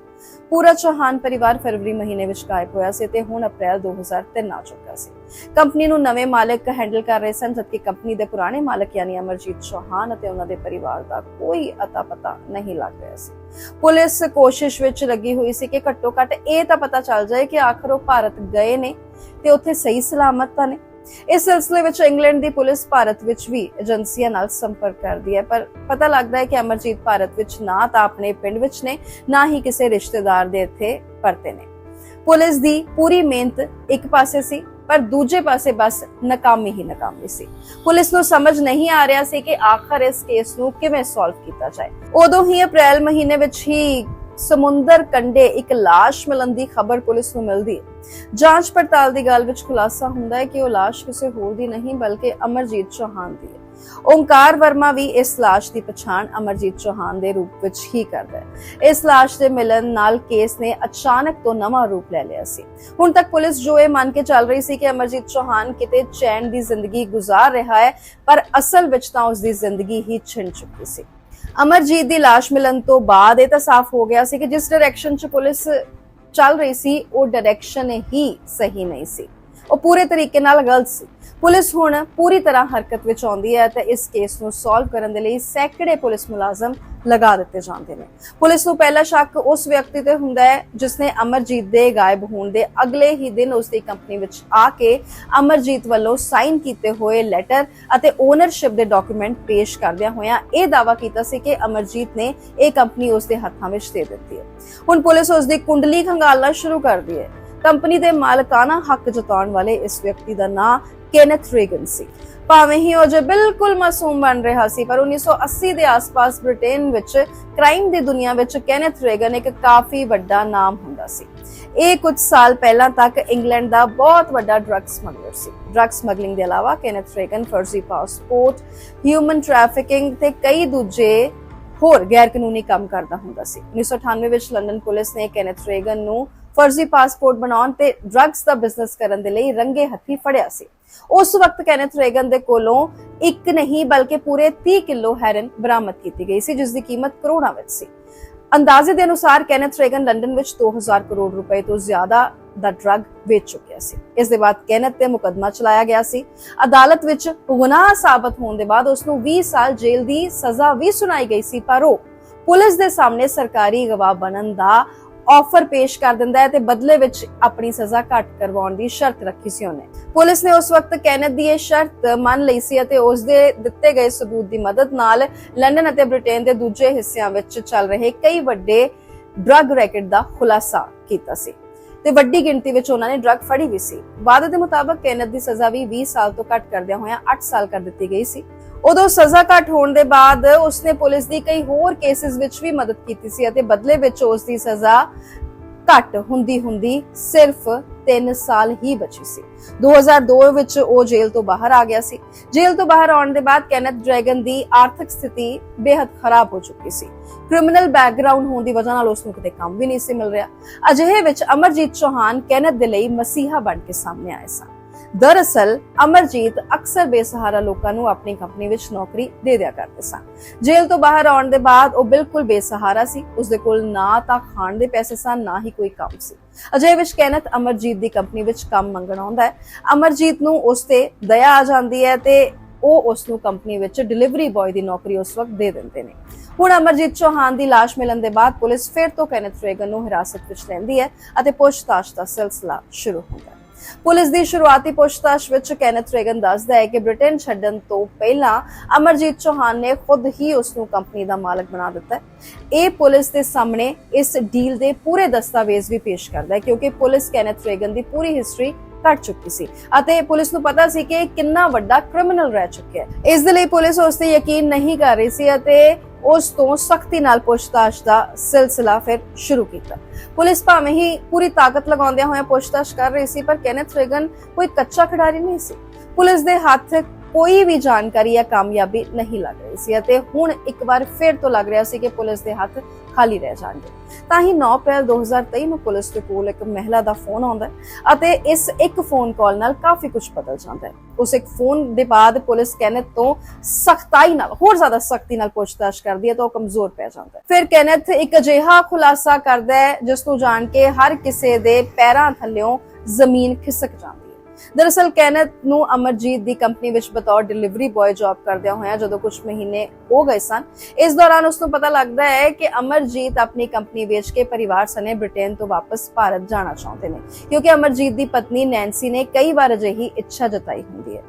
ਪੂਰਾ ਚੌਹਾਨ ਪਰਿਵਾਰ ਫਰਵਰੀ ਮਹੀਨੇ ਵਿੱਚ ਗਾਇਬ ਹੋਇਆ ਸੀ ਤੇ ਹੁਣ ਅਪ੍ਰੈਲ 2003 ਆ ਚੁੱਕਾ ਸੀ। ਕੰਪਨੀ ਨੂੰ ਨਵੇਂ ਮਾਲਕ ਹੈਂਡਲ ਕਰ ਰਹੇ ਸਨ, ਜਦਕਿ ਕੰਪਨੀ ਦੇ ਪੁਰਾਣੇ ਮਾਲਕ ਯਾਨੀ ਅਮਰਜੀਤ ਚੌਹਾਨ ਅਤੇ ਉਹਨਾਂ ਦੇ ਪਰਿਵਾਰ ਦਾ ਕੋਈ ਅਤਾ ਪਤਾ ਨਹੀਂ ਲੱਗ ਰਿਹਾ ਸੀ। ਪੁਲਿਸ ਕੋਸ਼ਿਸ਼ ਵਿੱਚ ਲੱਗੀ ਹੋਈ ਸੀ ਕਿ ਘੱਟੋ ਘੱਟ ਇਹ ਤਾਂ ਪਤਾ ਚੱਲ ਜਾਏ ਕਿ ਆਖਰ ਉਹ ਭਾਰਤ ਗਏ ਨੇ ਤੇ ਉੱਥੇ ਸਹੀ ਸਲਾਮਤ ਤਾਂ ਨੇ। ਇਸ ਸਿਲਸਿਲੇ ਵਿੱਚ ਇੰਗਲੈਂਡ ਦੀ ਪੁਲਿਸ ਭਾਰਤ ਵਿੱਚ ਵੀ ਏਜੰਸੀਆਂ ਨਾਲ ਸੰਪਰਕ ਕਰਦੀ ਹੈ, ਪਰ ਪਤਾ ਲੱਗਦਾ ਹੈ ਕਿ ਅਮਰਜੀਤ ਭਾਰਤ ਵਿੱਚ ਨਾ ਤਾਂ ਆਪਣੇ ਪਿੰਡ ਵਿੱਚ ਨੇ, ਨਾ ਹੀ ਕਿਸੇ ਰਿਸ਼ਤੇਦਾਰ ਦੇ ਇੱਥੇ ਪਰਤੇ ਨੇ। ਪੁਲਿਸ ਦੀ ਪੂਰੀ ਮਿਹਨਤ ਇੱਕ ਪਾਸੇ ਸੀ, ਪਰ ਦੂਜੇ ਪਾਸੇ ਬਸ ਨਾਕਾਮੀ ਹੀ ਨਾਕਾਮੀ ਸੀ। ਪੁਲਿਸ ਨੂੰ ਸਮਝ ਨਹੀਂ ਆ ਰਿਹਾ ਸੀ ਕਿ ਆਖਰ ਇਸ ਕੇਸ ਨੂੰ ਕਿਵੇਂ ਸੋਲਵ ਕੀਤਾ ਜਾਏ। ਉਦੋਂ ਹੀ ਅਪ੍ਰੈਲ ਮਹੀਨੇ ਵਿੱਚ ਹੀ ਸਮੁੰਦਰ ਕੰਢੇ ਇੱਕ ਲਾਸ਼ ਮਿਲਣ ਦੀ ਖਬਰ ਪੁਲਿਸ ਨੂੰ ਮਿਲਦੀ ਹੈ। ਜਾਂਚ ਪੜਤਾਲ ਦੀ ਗੱਲ ਵਿੱਚ ਖੁਲਾਸਾ ਹੁੰਦਾ ਹੈ ਕਿ ਉਹ ਲਾਸ਼ ਕਿਸੇ ਹੋਰ ਦੀ ਨਹੀਂ ਬਲਕਿ ਅਮਰਜੀਤ ਚੌਹਾਨ ਦੀ ਹੈ। ਓਂਕਾਰ ਵਰਮਾ ਵੀ ਇਸ ਲਾਸ਼ ਦੀ ਪਛਾਣ ਅਮਰਜੀਤ ਚੌਹਾਨ ਦੇ ਰੂਪ ਵਿੱਚ ਹੀ ਕਰਦਾ ਹੈ। ਇਸ ਲਾਸ਼ ਦੇ ਮਿਲਣ ਨਾਲ ਕੇਸ ਨੇ ਅਚਾਨਕ ਤੋਂ ਨਵਾਂ ਰੂਪ ਲੈ ਲਿਆ ਸੀ। ਹੁਣ ਤੱਕ ਪੁਲਿਸ ਜੋ ਇਹ ਮੰਨ ਕੇ ਚੱਲ ਰਹੀ ਸੀ ਕਿ ਅਮਰਜੀਤ ਚੌਹਾਨ ਕਿਤੇ ਚੈਨ ਦੀ ਜ਼ਿੰਦਗੀ ਗੁਜ਼ਾਰ ਰਿਹਾ ਹੈ, ਪਰ ਅਸਲ ਵਿੱਚ ਤਾਂ ਉਸ ਦੀ ਜ਼ਿੰਦਗੀ ਹੀ ਛਿਨ ਚੁੱਕੀ ਸੀ। ਅਮਰਜੀਤ ਦੀ ਲਾਸ਼ ਮਿਲਣ ਤੋਂ ਬਾਅਦ ਇਹ ਤਾਂ ਸਾਫ਼ ਹੋ ਗਿਆ ਸੀ ਕਿ ਜਿਸ ਡਾਇਰੈਕਸ਼ਨ 'ਚ ਪੁਲਿਸ ਚੱਲ ਰਹੀ ਸੀ ਉਹ ਡਾਇਰੈਕਸ਼ਨ ਹੀ ਸਹੀ ਨਹੀਂ ਸੀ। ਉਹ ਪੂਰੇ ਤਰੀਕੇ ਨਾਲ ਗਲਤ ਸੀ। ਪੁਲਿਸ ਹੁਣ ਪੂਰੀ ਤਰ੍ਹਾਂ ਹਰਕਤ ਵਿੱਚ ਆਉਂਦੀ ਹੈ ਤੇ ਇਸ ਕੇਸ ਨੂੰ ਸੋਲਵ ਕਰਨ ਦੇ ਲਈ ਸੈਂਕੜੇ ਪੁਲਿਸ ਮੁਲਾਜ਼ਮ ਲਗਾ ਦਿੱਤੇ ਜਾਂਦੇ ਨੇ। ਪੁਲਿਸ ਨੂੰ ਪਹਿਲਾ ਸ਼ੱਕ ਉਸ ਵਿਅਕਤੀ ਤੇ ਹੁੰਦਾ ਹੈ ਜਿਸ ਨੇ ਅਮਰਜੀਤ ਦੇ ਗਾਇਬ ਹੋਣ ਦੇ ਅਗਲੇ ਹੀ ਦਿਨ ਉਸ ਦੀ ਕੰਪਨੀ ਵਿੱਚ ਆ ਕੇ ਅਮਰਜੀਤ ਵੱਲੋਂ ਸਾਈਨ ਕੀਤੇ ਹੋਏ ਲੈਟਰ ਅਤੇ ਓਨਰਸ਼ਿਪ ਦੇ ਡਾਕੂਮੈਂਟ ਪੇਸ਼ ਕਰਦਿਆਂ ਹੋਇਆਂ ਇਹ ਦਾਅਵਾ ਕੀਤਾ ਸੀ ਕਿ ਅਮਰਜੀਤ ਨੇ ਇਹ ਕੰਪਨੀ ਉਸ ਦੇ ਹੱਥਾਂ ਵਿੱਚ ਦੇ ਦਿੱਤੀ ਹੈ। ਹੁਣ ਪੁਲਿਸ ਉਸ ਦੀ ਕੁੰਡਲੀ ਖੰਗਾਲਣਾ ਸ਼ੁਰੂ ਕਰਦੀ ਹੈ। ਕੰਪਨੀ ਦੇ ਮਾਲਕਾਨਾ ਹੱਕ ਜਤਾਉਣ ਵਾਲੇ ਇਸ ਵਿਅਕਤੀ ਦਾ ਨਾਮ ਕੈਨੇਥ ਰੇਗਨ ਸੀ। ਭਾਵੇਂ ਹੀ ਉਹ ਜੋ ਬਿਲਕੁਲ ਮਾਸੂਮ ਬਣ ਰਿਹਾ ਸੀ, ਪਰ 1980 ਦੇ ਆਸ-ਪਾਸ ਬ੍ਰਿਟੇਨ ਵਿੱਚ ਕ੍ਰਾਈਮ ਦੀ ਦੁਨੀਆ ਵਿੱਚ ਕੈਨੇਥ ਰੇਗਨ ਇੱਕ ਕਾਫੀ ਵੱਡਾ ਨਾਮ ਹੁੰਦਾ ਸੀ। ਇਹ ਕੁਝ ਸਾਲ ਪਹਿਲਾਂ ਤੱਕ ਇੰਗਲੈਂਡ ਦਾ ਬਹੁਤ ਵੱਡਾ ਡਰੱਗ ਸਮਗਲਰ ਸੀ। ਡਰੱਗ ਸਮਗਲਿੰਗ ਦੇ ਇਲਾਵਾ ਕੈਨੇਥ ਰੇਗਨ ਫਰਜ਼ੀ ਪਾਸਪੋਰਟ, ਹਿਊਮਨ ਟ੍ਰੈਫਿਕਿੰਗ ਤੇ ਕਈ ਦੂਜੇ ਹੋਰ ਗੈਰ ਕਾਨੂੰਨੀ ਕੰਮ ਕਰਦਾ ਹੁੰਦਾ ਸੀ। 1998 ਵਿੱਚ ਲੰਡਨ ਪੁਲਿਸ ਨੇ ਕੈਨੇਥ ਰੇਗਨ ਨੂੰ ਫਰਜ਼ੀ ਪਾਸਪੋਰਟ ਬਣਾਉਣ ਤੇ ਡਰੱਗਸ ਦਾ ਬਿਜ਼ਨਸ ਕਰਨ ਦੇ ਲਈ ਰੰਗੇ ਹੱਥੀ ਫੜਿਆ ਸੀ। ਉਸ ਵਕਤ ਕੈਨੇਥ ਰੇਗਨ ਦੇ ਕੋਲੋਂ ਇੱਕ ਨਹੀਂ ਬਲਕਿ ਪੂਰੇ 30 ਕਿਲੋ ਹੈਰਨ ਬਰਾਮਦ ਕੀਤੀ ਗਈ ਸੀ, ਜਿਸ ਦੀ ਕੀਮਤ ਕਰੋੜਾਂ ਵਿੱਚ ਸੀ। ਅੰਦਾਜ਼ੇ ਦੇ ਅਨੁਸਾਰ ਕੈਨੇਥ ਰੇਗਨ ਲੰਡਨ ਵਿੱਚ 2000 ਕਰੋੜ ਰੁਪਏ ਤੋਂ ਜ਼ਿਆਦਾ ਦਾ ਡਰੱਗ ਵੇਚ ਚੁੱਕਿਆ ਸੀ। ਇਸ ਦੇ ਬਾਅਦ ਕੈਨੇਥ ਤੇ ਮੁਕੱਦਮਾ ਚਲਾਇਆ ਗਿਆ ਸੀ। ਅਦਾਲਤ ਵਿੱਚ ਗੁਨਾਹ ਸਾਬਤ ਹੋਣ ਦੇ ਬਾਅਦ ਉਸ ਨੂੰ 20 ਸਾਲ ਜੇਲ੍ਹ ਦੀ ਸਜ਼ਾ ਵੀ ਸੁਣਾਈ ਗਈ ਸੀ, ਪਰ ਉਹ ਪੁਲਿਸ ਦੇ ਸਾਹਮਣੇ ਸਰਕਾਰੀ ਗਵਾਹ ਬਣਨ ਦਾ ਆਫਰ ਪੇਸ਼ ਕਰ ਦਿੰਦਾ ਹੈ ਤੇ ਬਦਲੇ ਵਿੱਚ ਆਪਣੀ ਸਜ਼ਾ ਘੱਟ ਕਰਵਾਉਣ ਦੀ ਸ਼ਰਤ ਰੱਖੀ ਸੀ ਉਹਨੇ। ਪੁਲਿਸ ਨੇ ਉਸ ਵਕਤ ਕੈਨੇਥ ਦੀ ਇਹ ਸ਼ਰਤ ਮੰਨ ਲਈ ਸੀ ਅਤੇ ਉਸ ਦੇ ਦਿੱਤੇ ਗਏ ਸਬੂਤ ਦੀ ਮਦਦ ਨਾਲ ਲੰਡਨ ਅਤੇ ਬ੍ਰਿਟੇਨ ਦੇ ਦੂਜੇ ਹਿੱਸਿਆਂ ਵਿੱਚ ਚੱਲ ਰਹੇ ਕਈ ਵੱਡੇ ਡਰੱਗ ਰੈਕੇਟ ਦਾ ਖੁਲਾਸਾ ਕੀਤਾ ਸੀ ਤੇ ਵੱਡੀ ਗਿਣਤੀ ਵਿੱਚ ਉਹਨਾਂ ਨੇ ਡਰੱਗ ਫੜੀ ਵੀ ਸੀ। ਵਾਅਦੇ ਦੇ ਮੁਤਾਬਕ ਕੈਨੇਥ ਦੀ ਸਜ਼ਾ ਵੀ 20 ਸਾਲ ਤੋਂ ਘੱਟ ਕਰਦਿਆਂ ਹੋਇਆਂ 8 ਸਾਲ ਕਰ ਦਿੱਤੀ ਗਈ ਸੀ। ਉਦੋਂ ਸਜ਼ਾ ਘੱਟ ਹੋਣ ਦੇ ਬਾਅਦ ਉਸਨੇ ਪੁਲਿਸ ਦੀ ਕਈ ਹੋਰ ਕੇਸਿਸ ਵਿੱਚ ਵੀ ਮਦਦ ਕੀਤੀ ਸੀ ਅਤੇ ਬਦਲੇ ਵਿੱਚ ਉਸ ਦੀ ਸਜ਼ਾ ਘੱਟ ਹੁੰਦੀ ਸਿਰਫ 3 ਸਾਲ ਹੀ ਬਚੀ ਸੀ। 2002 ਵਿੱਚ ਉਹ ਜੇਲ੍ਹ ਤੋਂ ਬਾਹਰ ਆ ਗਿਆ ਸੀ। ਜੇਲ੍ਹ ਤੋਂ ਬਾਹਰ ਆਉਣ ਦੇ ਬਾਅਦ ਕੈਨੇਥ ਰੇਗਨ ਦੀ ਆਰਥਿਕ ਸਥਿਤੀ ਬੇहद ਖਰਾਬ ਹੋ ਚੁੱਕੀ ਸੀ। ਕ੍ਰਿਮੀਨਲ ਬੈਕਗ੍ਰਾਉਂਡ ਹੋਣ ਦੀ ਵਜ੍ਹਾ ਨਾਲ ਉਸ ਨੂੰ ਕਿਤੇ ਕੰਮ ਵੀ ਨਹੀਂ ਸੀ ਮਿਲ ਰਿਹਾ। ਅਜਿਹੇ ਵਿੱਚ ਅਮਰਜੀਤ ਚੌਹਾਨ ਕੈਨੇਥ ਦੇ ਲਈ ਮਸੀਹਾ ਬਣ ਕੇ ਸਾਹਮਣੇ ਆਏ ਸਨ। ਦਰਅਸਲ ਅਮਰਜੀਤ ਅਕਸਰ ਬੇਸਹਾਰਾ ਲੋਕਾਂ ਨੂੰ ਆਪਣੀ ਕੰਪਨੀ ਵਿੱਚ ਨੌਕਰੀ ਦੇ ਦਿਆ ਕਰਦੇ ਸਨ। ਜੇਲ੍ਹ ਤੋਂ ਬਾਹਰ ਆਉਣ ਦੇ ਬਾਅਦ ਉਹ ਬਿਲਕੁਲ ਬੇਸਹਾਰਾ ਸੀ। ਉਸਦੇ ਕੋਲ ਨਾ ਤਾਂ ਖਾਣ ਦੇ ਪੈਸੇ ਸਨ, ਨਾ ਹੀ ਕੋਈ ਕੰਮ ਸੀ। ਅਜਿਹੇ ਵਿੱਚ ਕੈਨੇਥ ਅਮਰਜੀਤ ਦੀ ਕੰਪਨੀ ਵਿੱਚ ਕੰਮ ਮੰਗਣ ਆਉਂਦਾ ਹੈ। ਅਮਰਜੀਤ ਨੂੰ ਉਸ ਤੇ ਦਇਆ ਆ ਜਾਂਦੀ ਹੈ ਤੇ ਉਹ ਉਸ ਨੂੰ ਕੰਪਨੀ ਵਿੱਚ ਡਿਲੀਵਰੀ ਬॉय ਦੀ ਨੌਕਰੀ ਉਸ ਵਕਤ ਦੇ ਦਿੰਦੇ ਨੇ। ਹੁਣ ਅਮਰਜੀਤ ਚੌਹਾਨ ਦੀ ਲਾਸ਼ ਮਿਲਣ ਦੇ ਬਾਅਦ ਪੁਲਿਸ ਫਿਰ ਤੋਂ ਕੈਨੇਥ ਰੇਗਨ ਨੂੰ ਹਿਰਾਸਤ ਵਿੱਚ ਲੈਂਦੀ ਹੈ ਅਤੇ ਪੁੱਛਤਾਛ ਦਾ ਸਿਲਸਿਲਾ ਸ਼ੁਰੂ ਹੁੰਦਾ ਹੈ। ਪੁਲਿਸ ਦੀ ਸ਼ੁਰੂਆਤੀ ਪੁੱਛਤਾਛ ਵਿੱਚ ਕੈਨੇਥ ਰੇਗਨ ਦੱਸਦਾ ਹੈ ਕਿ ਬ੍ਰਿਟੇਨ ਛੱਡਣ ਤੋਂ ਪਹਿਲਾਂ ਅਮਰਜੀਤ ਚੌਹਾਨ ਨੇ ਖੁਦ ਹੀ ਉਸ ਨੂੰ ਕੰਪਨੀ ਦਾ ਮਾਲਕ ਬਣਾ ਦਿੱਤਾ ਹੈ। ਇਹ ਪੁਲਿਸ ਦੇ ਸਾਹਮਣੇ ਇਸ ਡੀਲ ਦੇ ਪੂਰੇ ਦਸਤਾਵੇਜ਼ ਵੀ ਪੇਸ਼ ਕਰਦਾ ਹੈ, ਕਿਉਂਕਿ ਪੁਲਿਸ ਕੈਨੇਥ ਰੇਗਨ ਦੀ ਪੂਰੀ ਹਿਸਟਰੀ ਕੱਟ ਚੁੱਕੀ ਸੀ ਅਤੇ ਪੁਲਿਸ ਨੂੰ ਪਤਾ ਸੀ ਕਿ ਕਿੰਨਾ ਵੱਡਾ ਕ੍ਰਿਮੀਨਲ ਰਹਿ ਚੁੱਕਿਆ ਹੈ। ਇਸ ਦੇ ਲਈ ਪੁਲਿਸ ਉਸ ਤੇ ਯਕੀਨ ਨਹੀਂ ਕਰ ਰਹੀ ਸੀ ਅਤੇ ਉਸ ਤੋਂ ਸਖਤੀ ਨਾਲ ਪੁੱਛਤਾਛ ਦਾ ਸਿਲਸਿਲਾ ਫਿਰ ਸ਼ੁਰੂ ਕੀਤਾ। ਪੁਲਿਸ ਭਾਵੇਂ ਹੀ ਪੂਰੀ ਤਾਕਤ ਲਗਾਉਂਦਿਆਂ ਹੋਇਆਂ ਪੁੱਛਤਾਛ ਕਰ ਰਹੀ ਸੀ, ਪਰ ਕੈਨੇਥ ਰੇਗਨ ਕੋਈ ਕੱਚਾ ਖਿਡਾਰੀ ਨਹੀਂ ਸੀ। ਪੁਲਿਸ ਦੇ ਹੱਥ ਕੋਈ ਵੀ ਜਾਣਕਾਰੀ ਜਾਂ ਕਾਮਯਾਬੀ ਨਹੀਂ ਲੱਗ ਰਹੀ ਸੀ ਅਤੇ ਹੁਣ ਇੱਕ ਵਾਰ ਫਿਰ ਤੋਂ ਲੱਗ ਰਿਹਾ ਸੀ ਕਿ ਪੁਲਿਸ ਦੇ ਹੱਥ ਖਾਲੀ ਰਹਿ ਜਾਣਗੇ। ਤਾਂ ਹੀ 9 ਅਪ੍ਰੈਲ 2023 ਨੂੰ ਪੁਲਿਸ ਦੇ ਕੋਲ ਇੱਕ ਮਹਿਲਾ ਦਾ ਫੋਨ ਆਉਂਦਾ ਹੈ ਅਤੇ ਇਸ ਇੱਕ ਫੋਨ ਕਾਲ ਨਾਲ ਕਾਫੀ ਕੁਝ ਬਦਲ ਜਾਂਦਾ ਹੈ। ਉਸ ਇੱਕ ਫੋਨ ਦੇ ਬਾਅਦ ਪੁਲਿਸ ਕੈਨੇਥ ਤੋਂ ਸਖਤਾਈ ਨਾਲ, ਹੋਰ ਜ਼ਿਆਦਾ ਸਖਤੀ ਨਾਲ ਪੁੱਛਤਾਛ ਕਰਦੀ ਹੈ ਤਾਂ ਉਹ ਕਮਜ਼ੋਰ ਪੈ ਜਾਂਦਾ ਹੈ। ਫਿਰ ਕੈਨੇਥ ਇੱਕ ਅਜਿਹਾ ਖੁਲਾਸਾ ਕਰਦਾ ਹੈ ਜਿਸ ਨੂੰ ਜਾਣ ਕੇ ਹਰ ਕਿਸੇ ਦੇ ਪੈਰਾਂ ਥੱਲਿਓਂ ਜ਼ਮੀਨ ਖਿਸਕ ਜਾਂਦੀ ਹੈ। ਦਰਅਸਲ ਕੈਨੇਥ ਨੂੰ ਅਮਰਜੀਤ ਦੀ ਕੰਪਨੀ ਵਿੱਚ ਬਤੌਰ ਡਿਲੀਵਰੀ ਬॉय ਜੌਬ ਕਰਦਿਆਂ ਹੋਇਆਂ ਜਦੋਂ ਕੁਝ ਮਹੀਨੇ ਹੋ ਗਏ ਸਨ, ਇਸ ਦੌਰਾਨ ਉਸ ਨੂੰ ਪਤਾ ਲੱਗਦਾ ਹੈ ਕਿ ਅਮਰਜੀਤ ਆਪਣੀ ਕੰਪਨੀ ਵੇਚ ਕੇ ਪਰਿਵਾਰ ਸਣੇ ਬ੍ਰਿਟੇਨ ਤੋਂ ਵਾਪਸ ਭਾਰਤ ਜਾਣਾ ਚਾਹੁੰਦੇ ਨੇ, ਕਿਉਂਕਿ ਅਮਰਜੀਤ ਦੀ ਪਤਨੀ ਨੈਂਸੀ ਨੇ ਕਈ ਵਾਰ ਅਜਿਹੀ ਇੱਛਾ ਜਤਾਈ ਹੁੰਦੀ ਹੈ।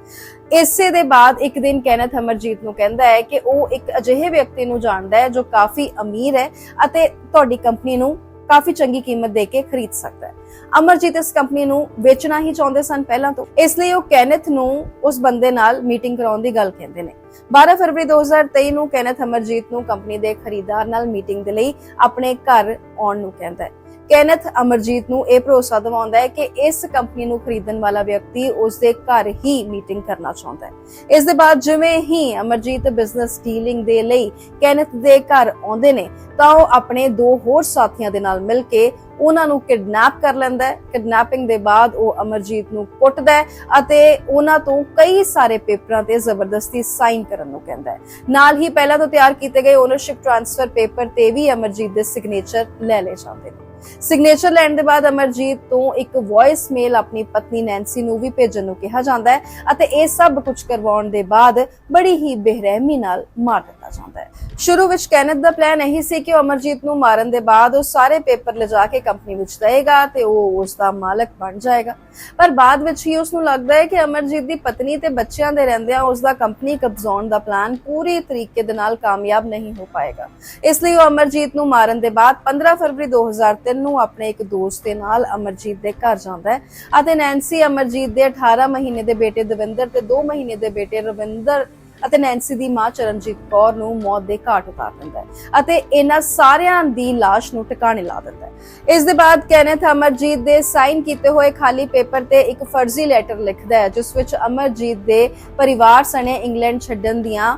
ਇਸੇ ਦੇ ਬਾਅਦ ਇੱਕ ਦਿਨ ਕੈਨੇਥ ਅਮਰਜੀਤ ਨੂੰ ਕਹਿੰਦਾ ਹੈ ਕਿ ਉਹ ਇੱਕ ਅਜਿਹੇ ਵਿਅਕਤੀ ਨੂੰ ਜਾਣਦਾ ਹੈ ਜੋ ਕਾਫੀ ਅਮੀਰ ਹੈ ਅਤੇ ਤੁਹਾਡੀ ਕੰਪਨੀ ਨੂੰ ਕਾਫੀ ਚੰਗੀ ਕੀਮਤ ਦੇ ਕੇ ਖਰੀਦ ਸਕਦਾ ਹੈ। ਅਮਰਜੀਤ ਇਸ ਕੰਪਨੀ ਨੂੰ ਵੇਚਣਾ ਹੀ ਚਾਹੁੰਦੇ ਸਨ ਪਹਿਲਾਂ ਤੋਂ, ਇਸ ਲਈ ਉਹ ਕੈਨੇਥ ਨੂੰ ਉਸ ਬੰਦੇ ਨਾਲ ਮੀਟਿੰਗ ਕਰਾਉਣ ਦੀ ਗੱਲ ਕਹਿੰਦੇ ਨੇ। 12 ਫਰਵਰੀ 2023 ਨੂੰ ਕੈਨੇਥ ਅਮਰਜੀਤ ਨੂੰ ਕੰਪਨੀ ਦੇ ਖਰੀਦਦਾਰ ਨਾਲ ਮੀਟਿੰਗ ਦੇ ਲਈ ਆਪਣੇ ਘਰ ਆਉਣ ਨੂੰ ਕਹਿੰਦਾ ਹੈ। ਕੈਨੇਥ ਅਮਰਜੀਤ ਨੂੰ ਇਹ ਭਰੋਸਾ ਦਿਵਾਉਂਦਾ ਹੈ ਕਿ ਇਸ ਕੰਪਨੀ ਨੂੰ ਖਰੀਦਣ ਵਾਲਾ ਵਿਅਕਤੀ ਉਸ ਦੇ ਘਰ ਹੀ ਮੀਟਿੰਗ ਕਰਨਾ ਚਾਹੁੰਦਾ ਹੈ। ਇਸ ਦੇ ਬਾਅਦ ਜਿਵੇਂ ਹੀ ਅਮਰਜੀਤ ਬਿਜ਼ਨਸ ਡੀਲਿੰਗ ਦੇ ਲਈ ਕੈਨੇਥ ਦੇ ਘਰ ਆਉਂਦੇ ਨੇ ਤਾਂ ਉਹ ਆਪਣੇ 2 ਹੋਰ ਸਾਥੀਆਂ ਦੇ ਨਾਲ ਮਿਲ ਕੇ ਉਹਨਾਂ ਨੂੰ ਕਿਡਨੈਪ ਕਰ ਲੈਂਦਾ ਹੈ। ਕਿਡਨੈਪਿੰਗ ਦੇ ਬਾਅਦ ਉਹ ਅਮਰਜੀਤ ਨੂੰ ਕੁੱਟਦਾ ਹੈ ਅਤੇ ਉਹਨਾਂ ਤੋਂ ਕਈ ਸਾਰੇ ਪੇਪਰਾਂ ਤੇ ਜ਼ਬਰਦਸਤੀ ਸਾਈਨ ਕਰਨ ਨੂੰ ਕਹਿੰਦਾ ਹੈ। ਨਾਲ ਹੀ ਪਹਿਲਾਂ ਤੋਂ ਤਿਆਰ ਕੀਤੇ ਗਏ ਓਨਰਸ਼ਿਪ ਟ੍ਰਾਂਸਫਰ ਪੇਪਰ ਤੇ ਵੀ ਅਮਰਜੀਤ ਦੇ ਸਿਗਨੇਚਰ ਲੈ ਲਏ ਜਾਂਦੇ ਨੇ। ਸਿਗਨੇਚਰ ਲੈਣ ਦੇ ਬਾਅਦ ਅਮਰਜੀਤ ਤੋਂ ਇੱਕ ਵੌਇਸ ਮੇਲ ਆਪਣੀ ਪਤਨੀ ਨੈਂਸੀ ਨੂੰ ਵੀ ਭੇਜਣ ਨੂੰ ਕਿਹਾ ਜਾਂਦਾ ਹੈ ਅਤੇ ਇਹ ਸਭ ਕੁਝ ਕਰਵਾਉਣ ਦੇ ਬਾਅਦ ਬੜੀ ਹੀ ਬੇਰਹਿਮੀ ਨਾਲ ਮਾਰ ਦਿੱਤਾ ਜਾਂਦਾ ਹੈ। ਸ਼ੁਰੂ ਵਿੱਚ ਕੈਨੇਥ ਦਾ ਪਲਾਨ ਇਹੀ ਸੀ ਕਿ ਅਮਰਜੀਤ ਨੂੰ ਮਾਰਨ ਦੇ ਬਾਅਦ ਉਹ ਸਾਰੇ ਪੇਪਰ ਲਿਜਾ ਕੇ ਕੰਪਨੀ ਵਿੱਚ ਦੇਗਾ ਤੇ ਉਹ ਉਸ ਦਾ ਮਾਲਕ ਬਣ ਜਾਏਗਾ, ਪਰ ਬਾਅਦ ਵਿੱਚ ਹੀ ਉਸ ਨੂੰ ਲੱਗਦਾ ਹੈ ਕਿ ਅਮਰਜੀਤ ਦੀ ਪਤਨੀ ਤੇ ਬੱਚਿਆਂ ਦੇ ਰਹਿੰਦਿਆਂ ਉਸ ਦਾ ਕੰਪਨੀ ਕਬਜ਼ਾਉਣ ਦਾ ਪਲਾਨ ਪੂਰੀ ਤਰੀਕੇ ਦੇ ਨਾਲ ਕਾਮਯਾਬ ਨਹੀਂ ਹੋ ਪਾਏਗਾ। ਇਸ ਲਈ ਉਹ ਅਮਰਜੀਤ ਨੂੰ ਮਾਰਨ ਦੇ ਬਾਅਦ 15 ਫਰਵਰੀ 2003 ਨੂੰ ਆਪਣੇ ਇੱਕ ਦੋਸਤ ਦੇ ਨਾਲ ਅਮਰਜੀਤ ਦੇ ਘਰ ਜਾਂਦਾ ਹੈ ਅਤੇ ਨੈਂਸੀ, ਅਮਰਜੀਤ ਦੇ 18 ਮਹੀਨੇ ਦੇ ਬੇਟੇ ਦਵਿੰਦਰ ਤੇ 2 ਮਹੀਨੇ ਦੇ ਬੇਟੇ ਰਵਿੰਦਰ ਅਤੇ ਨੈਂਸੀ ਦੀ ਮਾਂ ਚਰਨਜੀਤ ਕੌਰ ਨੂੰ ਮੌਤ ਦੇ ਘਾਟ ਉਤਾਰ ਦਿੰਦਾ ਹੈ ਅਤੇ ਇਹਨਾਂ ਸਾਰਿਆਂ ਦੀ ਲਾਸ਼ ਨੂੰ ਟਿਕਾਣੇ ਲਾ ਦਿੰਦਾ ਹੈ। ਇਸ ਦੇ ਬਾਅਦ ਕੈਨੇਥ ਅਮਰਜੀਤ ਦੇ ਸਾਈਨ ਕੀਤੇ ਹੋਏ ਖਾਲੀ ਪੇਪਰ ਤੇ ਇੱਕ ਫਰਜ਼ੀ ਲੈਟਰ ਲਿਖਦਾ ਹੈ ਜਿਸ ਵਿੱਚ ਅਮਰਜੀਤ ਦੇ ਪਰਿਵਾਰ ਸਣੇ ਇੰਗਲੈਂਡ ਛੱਡਣ ਦੀਆਂ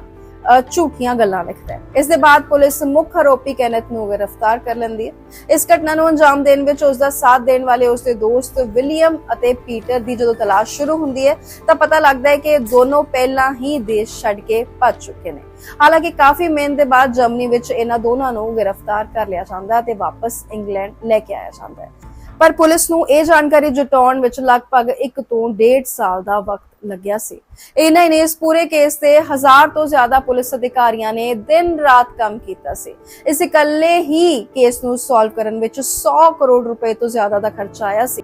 ਝੂਠੀਆਂ ਗੱਲਾਂ ਲਿਖਦਾ ਹੈ। ਇਸ ਦੇ ਬਾਅਦ ਪੁਲਿਸ ਮੁੱਖ ਆਰੋਪੀ ਕੈਨੇਥ ਨੂੰ ਗ੍ਰਿਫਤਾਰ ਕਰ ਲੈਂਦੀ ਹੈ। ਇਸ ਘਟਨਾ ਨੂੰ ਅੰਜਾਮ ਦੇਣ ਵਿੱਚ ਉਸ ਦਾ ਸਾਥ ਦੇਣ ਵਾਲੇ ਉਸ ਦੇ ਦੋਸਤ ਵਿਲੀਅਮ ਅਤੇ ਪੀਟਰ ਦੀ ਜਦੋਂ ਤਲਾਸ਼ ਸ਼ੁਰੂ ਹੁੰਦੀ ਹੈ ਤਾਂ ਪਤਾ ਲੱਗਦਾ ਹੈ ਕਿ ਦੋਨੋਂ ਪਹਿਲਾਂ ਹੀ ਦੇਸ਼ ਛੱਡ ਕੇ ਭੱਜ ਚੁੱਕੇ ਨੇ। ਹਾਲਾਂਕਿ ਕਾਫੀ ਮਿਹਨਤ ਦੇ ਬਾਅਦ ਜਰਮਨੀ ਵਿੱਚ ਇਹਨਾਂ ਦੋਨਾਂ ਨੂੰ ਗ੍ਰਿਫਤਾਰ ਕਰ ਲਿਆ ਜਾਂਦਾ ਤੇ ਵਾਪਸ ਇੰਗਲੈਂਡ ਲੈ ਕੇ ਆਇਆ ਜਾਂਦਾ ਹੈ, ਪਰ ਪੁਲਿਸ ਨੂੰ ਇਹ ਜਾਣਕਾਰੀ ਜੁਟਾਉਣ ਵਿੱਚ ਲਗਭਗ 1 ਤੋਂ 1.5 ਸਾਲ ਦਾ ਵਕਤ ਲੱਗਿਆ ਸੀ। ਇਹਨਾਂ ਨੇ ਇਸ ਪੂਰੇ ਕੇਸ ਤੇ 1000 ਤੋਂ ਜ਼ਿਆਦਾ ਪੁਲਿਸ ਅਧਿਕਾਰੀਆਂ ਨੇ ਦਿਨ ਰਾਤ ਕੰਮ ਕੀਤਾ ਸੀ। ਇਸ ਇਕੱਲੇ ਹੀ ਕੇਸ ਨੂੰ ਸੋਲਵ ਕਰਨ ਵਿੱਚ 100 ਕਰੋੜ ਰੁਪਏ ਤੋਂ ਜ਼ਿਆਦਾ ਦਾ ਖਰਚਾ ਆਇਆ ਸੀ।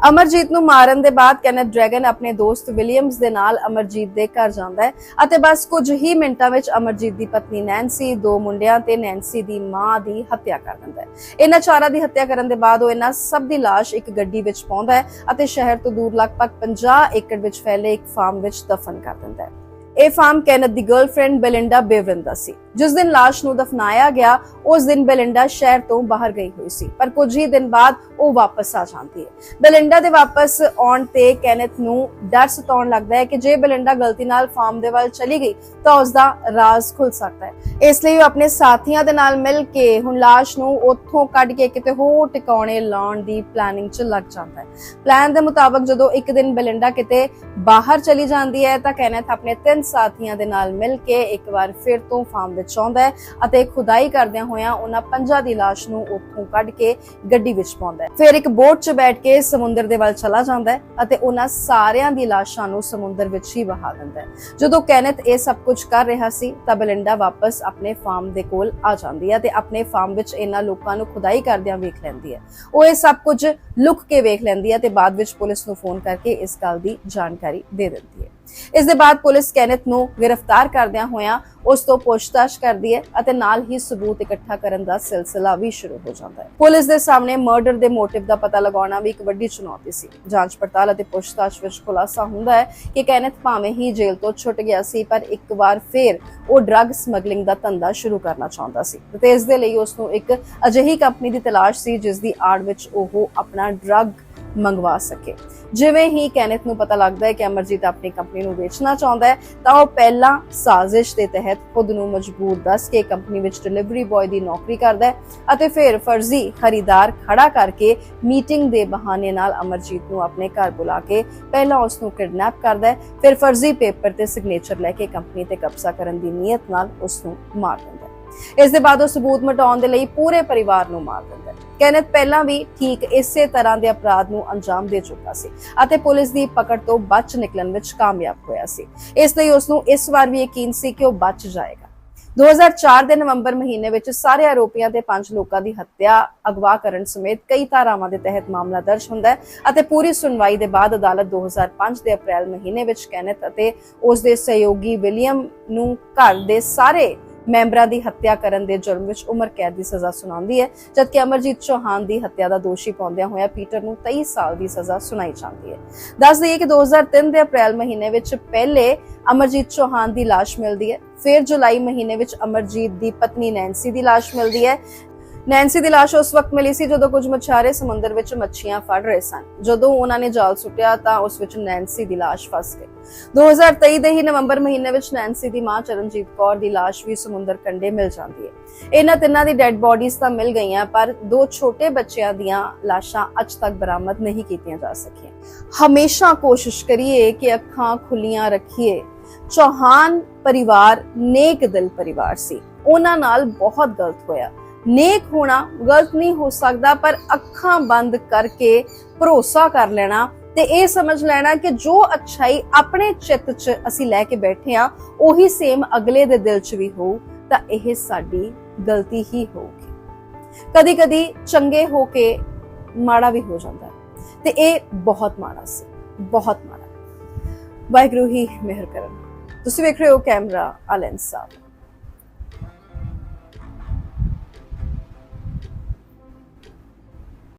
ਅਮਰਜੀਤ ਨੂੰ ਮਾਰਨ ਦੇ ਬਾਅਦ ਕੈਨੇਥ ਡਰੈਗਨ ਆਪਣੇ ਦੋਸਤ ਵਿਲੀਅਮਸ ਦੇ ਨਾਲ ਅਮਰਜੀਤ ਦੇ ਘਰ ਜਾਂਦਾ ਹੈ ਅਤੇ ਬਸ ਕੁਝ ਹੀ ਮਿੰਟਾਂ ਵਿੱਚ ਅਮਰਜੀਤ ਦੀ ਪਤਨੀ ਨੈਂਸੀ, 2 ਮੁੰਡਿਆਂ ਤੇ ਨੈਂਸੀ ਦੀ ਮਾਂ ਦੀ ਹੱਤਿਆ ਕਰ ਦਿੰਦਾ ਹੈ। ਇਹਨਾਂ ਚਾਰਾਂ ਦੀ ਹੱਤਿਆ ਕਰਨ ਦੇ ਬਾਅਦ ਉਹ ਇਹਨਾਂ ਸਭ ਦੀ ਲਾਸ਼ ਇੱਕ ਗੱਡੀ ਵਿੱਚ ਪਾਉਂਦਾ ਹੈ ਅਤੇ ਸ਼ਹਿਰ ਤੋਂ ਦੂਰ ਲਗਭਗ 50 ਏਕੜ ਵਿੱਚ ਫੈਲੇ ਇੱਕ ਫਾਰਮ ਵਿੱਚ ਦਫਨ ਕਰ ਦਿੰਦਾ ਹੈ। ਇਹ ਫਾਰਮ ਕੈਨੇਥ ਦੀ ਗਰਲਫ੍ਰੈਂਡ ਬੇਲਿੰਡਾ ਬੇਵਰਿਨ ਦਾ ਸੀ। ਜਿਸ ਦਿਨ ਲਾਸ਼ ਨੂੰ ਦਫਨਾਇਆ ਗਿਆ ਉਸ ਦਿਨ ਬੇਲਿੰਡਾ ਸ਼ਹਿਰ ਤੋਂ ਬਾਹਰ ਗਈ ਹੋਈ ਸੀ, ਪਰ ਕੁਝ ਹੀ ਦਿਨ ਬਾਅਦ ਉਹ ਵਾਪਸ ਆ ਜਾਂਦੀ ਹੈ। ਬੇਲਿੰਡਾ ਦੇ ਵਾਪਸ ਆਉਣ ਤੇ ਕੈਨੇਥ ਨੂੰ ਡਰ ਸਤਾਉਣ ਲੱਗਦਾ ਹੈ ਕਿ ਜੇ ਬੇਲਿੰਡਾ ਗਲਤੀ ਨਾਲ ਫਾਰਮ ਦੇ ਵੱਲ ਚਲੀ ਗਈ ਤਾਂ ਉਸ ਦਾ ਰਾਜ਼ ਖੁੱਲ ਸਕਦਾ ਹੈ। ਇਸ ਲਈ ਉਹ ਆਪਣੇ ਸਾਥੀਆਂ ਦੇ ਨਾਲ ਮਿਲ ਕੇ ਹੁਣ ਲਾਸ਼ ਨੂੰ ਉੱਥੋਂ ਕੱਢ ਕੇ ਕਿਤੇ ਹੋਰ ਟਿਕਾਣੇ ਲਾਉਣ ਦੀ ਪਲਾਨਿੰਗ 'ਚ ਲੱਗ ਜਾਂਦਾ ਹੈ। ਪਲਾਨ ਦੇ ਮੁਤਾਬਕ ਜਦੋਂ ਇੱਕ ਦਿਨ ਬੇਲਿੰਡਾ ਕਿਤੇ ਬਾਹਰ ਚਲੀ ਜਾਂਦੀ ਹੈ ਤਾਂ ਕੈਨੇਥ ਆਪਣੇ 3 ਸਾਥੀਆਂ ਦੇ ਨਾਲ ਮਿਲ ਕੇ ਇੱਕ ਵਾਰ ਫਿਰ ਤੋਂ ਫਾਰਮ ਵਿੱਚ ਆਉਂਦਾ ਹੈ ਅਤੇ ਖੁਦਾਈ ਕਰਦਿਆਂ ਹੋਇਆਂ ਉਹਨਾਂ 5 ਦੀ ਲਾਸ਼ ਨੂੰ ਉੱਥੋਂ ਕੱਢ ਕੇ ਗੱਡੀ ਵਿੱਚ ਪਾਉਂਦਾ ਹੈ। ਫਿਰ ਇੱਕ ਬੋਟ 'ਚ ਬੈਠ ਕੇ ਸਮੁੰਦਰ ਦੇ ਵੱਲ ਚਲਾ ਜਾਂਦਾ ਹੈ ਅਤੇ ਉਹਨਾਂ ਸਾਰਿਆਂ ਦੀ ਲਾਸ਼ਾਂ ਨੂੰ ਸਮੁੰਦਰ ਵਿੱਚ ਹੀ ਵਹਾ ਦਿੰਦਾ ਹੈ। ਜਦੋਂ ਕੈਨੇਥ ਇਹ ਸਭ ਕੁਝ ਕਰ ਰਿਹਾ ਸੀ ਤਾਂ ਬੇਲਿੰਡਾ ਵਾਪਸ ਆਪਣੇ ਫਾਰਮ ਦੇ ਕੋਲ ਆ ਜਾਂਦੀ ਹੈ ਤੇ ਆਪਣੇ ਫਾਰਮ ਵਿੱਚ ਇਹਨਾਂ ਲੋਕਾਂ ਨੂੰ ਖੁਦਾਈ ਕਰਦਿਆਂ ਵੇਖ ਲੈਂਦੀ ਹੈ। ਉਹ ਇਹ ਸਭ ਕੁਝ ਲੁਕ ਕੇ ਵੇਖ ਲੈਂਦੀ ਹੈ ਤੇ ਬਾਅਦ ਵਿੱਚ ਪੁਲਿਸ ਨੂੰ ਫੋਨ ਕਰਕੇ ਇਸ ਗੱਲ ਦੀ ਜਾਣਕਾਰੀ ਦੇ ਦਿੰਦੀ ਹੈ। ਇਸ ਦੇ ਬਾਅਦ ਪੁਲਿਸ ਕੈਨੇਥ ਨੂੰ ਗ੍ਰਿਫਤਾਰ ਕਰਦਿਆਂ ਹੋਇਆਂ ਉਸ ਤੋਂ ਪੁੱਛਤਾਛ ਕਰਦੀ ਹੈ ਅਤੇ ਨਾਲ ਹੀ ਸਬੂਤ ਇਕੱਠਾ ਕਰਨ ਦਾ ਸਿਲਸਿਲਾ ਵੀ ਸ਼ੁਰੂ ਹੋ ਜਾਂਦਾ ਹੈ। ਪੁਲਿਸ ਦੇ ਸਾਹਮਣੇ ਮਰਡਰ ਦੇ ਮੋਟਿਵ ਦਾ ਪਤਾ ਲਗਾਉਣਾ ਵੀ ਇੱਕ ਵੱਡੀ ਚੁਣੌਤੀ ਸੀ। ਜਾਂਚ ਪੜਤਾਲ ਅਤੇ ਪੁੱਛਤਾਛ ਵਿੱਚ ਖੁਲਾਸਾ ਹੁੰਦਾ ਹੈ ਕਿ ਕੈਨੇਥ ਭਾਵੇਂ ਹੀ ਜੇਲ੍ਹ ਤੋਂ ਛੁੱਟ ਗਿਆ ਸੀ, ਪਰ ਇੱਕ ਵਾਰ ਫਿਰ ਉਹ ਡਰੱਗ ਸਮਗਲਿੰਗ ਦਾ ਧੰਦਾ ਸ਼ੁਰੂ ਕਰਨਾ ਚਾਹੁੰਦਾ ਸੀ ਤੇ ਇਸ ਦੇ ਲਈ ਉਸ ਨੂੰ ਇੱਕ ਅਜਿਹੀ ਕੰਪਨੀ ਦੀ ਤਲਾਸ਼ ਸੀ ਜਿਸ ਦੀ ਆੜ ਵਿੱਚ ਉਹ ਆਪਣਾ ਡਰੱਗ ਮੰਗਵਾ ਸਕੇ। ਜਿਵੇਂ ਹੀ ਕੈਨੇਥ ਨੂੰ ਪਤਾ ਲੱਗਦਾ ਹੈ ਕਿ ਅਮਰਜੀਤ ਆਪਣੀ ਕੰਪਨੀ ਨੂੰ ਵੇਚਣਾ ਚਾਹੁੰਦਾ ਹੈ ਤਾਂ ਉਹ ਪਹਿਲਾਂ ਸਾਜ਼ਿਸ਼ ਦੇ ਤਹਿਤ ਖੁਦ ਨੂੰ ਮਜਬੂਰ ਦੱਸ ਕੇ ਕੰਪਨੀ ਵਿੱਚ ਡਿਲੀਵਰੀ ਬॉय ਦੀ ਨੌਕਰੀ ਕਰਦਾ ਹੈ ਅਤੇ ਫਿਰ ਫਰਜ਼ੀ ਖਰੀਦਾਰ ਖੜਾ ਕਰਕੇ ਮੀਟਿੰਗ ਦੇ ਬਹਾਨੇ ਨਾਲ ਅਮਰਜੀਤ ਨੂੰ ਆਪਣੇ ਘਰ ਬੁਲਾ ਕੇ ਪਹਿਲਾਂ ਉਸ ਨੂੰ ਕਿਡਨੈਪ ਕਰਦਾ ਹੈ, ਫਿਰ ਫਰਜ਼ੀ ਪੇਪਰ ਤੇ ਸਿਗਨੇਚਰ ਲੈ ਕੇ ਕੰਪਨੀ ਤੇ ਕਬਜ਼ਾ ਕਰਨ ਦੀ ਨੀਅਤ ਨਾਲ ਉਸ ਨੂੰ ਮਾਰ ਦਿੰਦਾ ਹੈ। ਇਸ ਦੇ ਬਾਅਦ ਉਹ ਸਬੂਤ ਮਿਟਾਉਣ ਦੇ ਲਈ ਪੂਰੇ ਪਰਿਵਾਰ ਨੂੰ ਮਾਰ ਦਿੰਦਾ ਹੈ। ਕੈਨੇਥ ਪਹਿਲਾਂ ਵੀ ਠੀਕ ਇਸੇ ਤਰ੍ਹਾਂ ਦੇ ਅਪਰਾਧ ਨੂੰ ਅੰਜਾਮ ਦੇ ਚੁੱਕਾ ਸੀ ਅਤੇ ਪੁਲਿਸ ਦੀ ਪਕੜ ਤੋਂ ਬਚ ਨਿਕਲਣ ਵਿੱਚ ਕਾਮਯਾਬ ਹੋਇਆ ਸੀ। ਇਸ ਲਈ ਉਸ ਨੂੰ ਇਸ ਵਾਰ ਵੀ ਯਕੀਨ ਸੀ ਕਿ ਉਹ ਬਚ ਜਾਏਗਾ। 2004 ਦੇ ਨਵੰਬਰ ਮਹੀਨੇ ਵਿੱਚ ਸਾਰੇ ਆਰੋਪੀਆਂ ਤੇ 5 ਲੋਕਾਂ ਦੀ ਹੱਤਿਆ, ਅਗਵਾ ਕਰਨ ਸਮੇਤ ਕਈ ਧਾਰਾਵਾਂ ਦੇ ਤਹਿਤ ਮਾਮਲਾ ਦਰਜ ਹੁੰਦਾ ਹੈ ਅਤੇ ਪੂਰੀ ਸੁਣਵਾਈ ਦੇ ਬਾਅਦ ਅਦਾਲਤ 2005 ਦੇ ਅਪ੍ਰੈਲ ਮਹੀਨੇ ਵਿੱਚ ਕੈਨੇਥ ਅਤੇ ਉਸ ਦੇ ਸਹਿਯੋਗੀ ਵਿਲੀਅਮ ਨੂੰ ਘਰ ਦੇ ਸਾਰੇ ਮੈਂਬਰਾਂ ਦੀ ਹੱਤਿਆ ਕਰਨ ਦੇ ਜੁਰਮ ਵਿੱਚ ਉਮਰ ਕੈਦ ਦੀ ਸਜ਼ਾ ਸੁਣਾਉਂਦੀ ਹੈ, ਜਦਕਿ ਅਮਰਜੀਤ ਚੌਹਾਨ ਦੀ ਹੱਤਿਆ ਦਾ ਦੋਸ਼ੀ ਪਾਉਂਦਿਆਂ ਹੋਇਆ ਪੀਟਰ ਨੂੰ 23 ਸਾਲ ਦੀ ਸਜ਼ਾ ਸੁਣਾਈ ਜਾਂਦੀ ਹੈ। ਦੱਸ ਦਈਏ ਕਿ 2003 ਦੇ ਅਪ੍ਰੈਲ ਮਹੀਨੇ ਵਿੱਚ ਪਹਿਲੇ ਅਮਰਜੀਤ ਚੌਹਾਨ ਦੀ ਲਾਸ਼ ਮਿਲਦੀ ਹੈ, ਫਿਰ ਜੁਲਾਈ ਮਹੀਨੇ ਵਿੱਚ ਅਮਰਜੀਤ ਦੀ ਪਤਨੀ ਨੈਂਸੀ ਦੀ ਲਾਸ਼ ਮਿਲਦੀ ਹੈ। ਨੈਂਸੀ ਦੀ ਲਾਸ਼ ਉਸ ਵਕਤ ਮਿਲੀ ਸੀ ਜਦੋਂ ਕੁਝ ਮਛੁਆਰੇ ਸਮੁੰਦਰ ਵਿੱਚ ਮੱਛੀਆਂ ਫੜ ਰਹੇ ਸਨ। ਜਦੋਂ ਉਹਨਾਂ ਨੇ ਜਾਲ ਸੁੱਟਿਆ ਤਾਂ ਉਸ ਵਿੱਚ ਨੈਂਸੀ ਦੀ ਲਾਸ਼ ਫਸ ਗਈ। 2023 ਦੇ ਹੀ ਨਵੰਬਰ ਮਹੀਨੇ ਵਿੱਚ ਨੈਂਸੀ ਦੀ ਮਾਂ ਚਰਨਜੀਤ ਕੌਰ ਦੀ ਲਾਸ਼ ਵੀ ਸਮੁੰਦਰ ਕੰਢੇ ਮਿਲ ਜਾਂਦੀ ਹੈ। ਇਹਨਾਂ ਤਿੰਨਾਂ ਦੀ ਡੈਡ ਬੋਡੀਜ਼ ਤਾਂ ਮਿਲ ਗਈਆਂ, ਪਰ 2 ਛੋਟੇ ਬੱਚਿਆਂ ਦੀਆਂ ਲਾਸ਼ਾਂ ਅੱਜ ਤੱਕ ਬਰਾਮਦ ਨਹੀਂ ਕੀਤੀਆਂ ਜਾ ਸਕੀਆਂ। ਹਮੇਸ਼ਾ ਕੋਸ਼ਿਸ਼ ਕਰੀਏ ਕਿ ਅੱਖਾਂ ਖੁੱਲੀਆਂ ਰੱਖੀਏ। ਚੌਹਾਨ ਪਰਿਵਾਰ ਨੇਕ ਦਿਲ ਪਰਿਵਾਰ ਸੀ, ਉਹਨਾਂ ਨਾਲ ਬਹੁਤ ਗਲਤ ਹੋਇਆ, नेक होना गलत नहीं हो सकता, पर अखां बंद करके भरोसा कर लेना ते ਇਹ ਸਮਝ ਲੈਣਾ ਕਿ ਜੋ ਅੱਛਾਈ ਆਪਣੇ ਚਿੱਤ 'ਚ ਅਸੀਂ ਲੈ ਕੇ ਬੈਠੇ ਆ ਉਹੀ ਸੇਮ ਅਗਲੇ ਦੇ ਦਿਲ 'ਚ ਵੀ ਹੋ ਤਾਂ ਇਹ ਸਾਡੀ ਗਲਤੀ ਹੀ ਹੋਊਗੀ। ਕਦੀ ਕਦੀ ਚੰਗੇ ਹੋ ਕੇ ਮਾੜਾ ਵੀ ਹੋ ਜਾਂਦਾ ਤੇ ਇਹ ਬਹੁਤ ਮਾੜਾ ਸੀ, ਬਹੁਤ ਮਾੜਾ। ਵਾਹਿਗੁਰੂ ਹੀ ਮਿਹਰ ਕਰਨ। ਤੁਸੀਂ ਵੇਖ ਰਹੇ ਹੋ ਕੈਮਰਾ ਅਲ ਇਨਸਾਫ।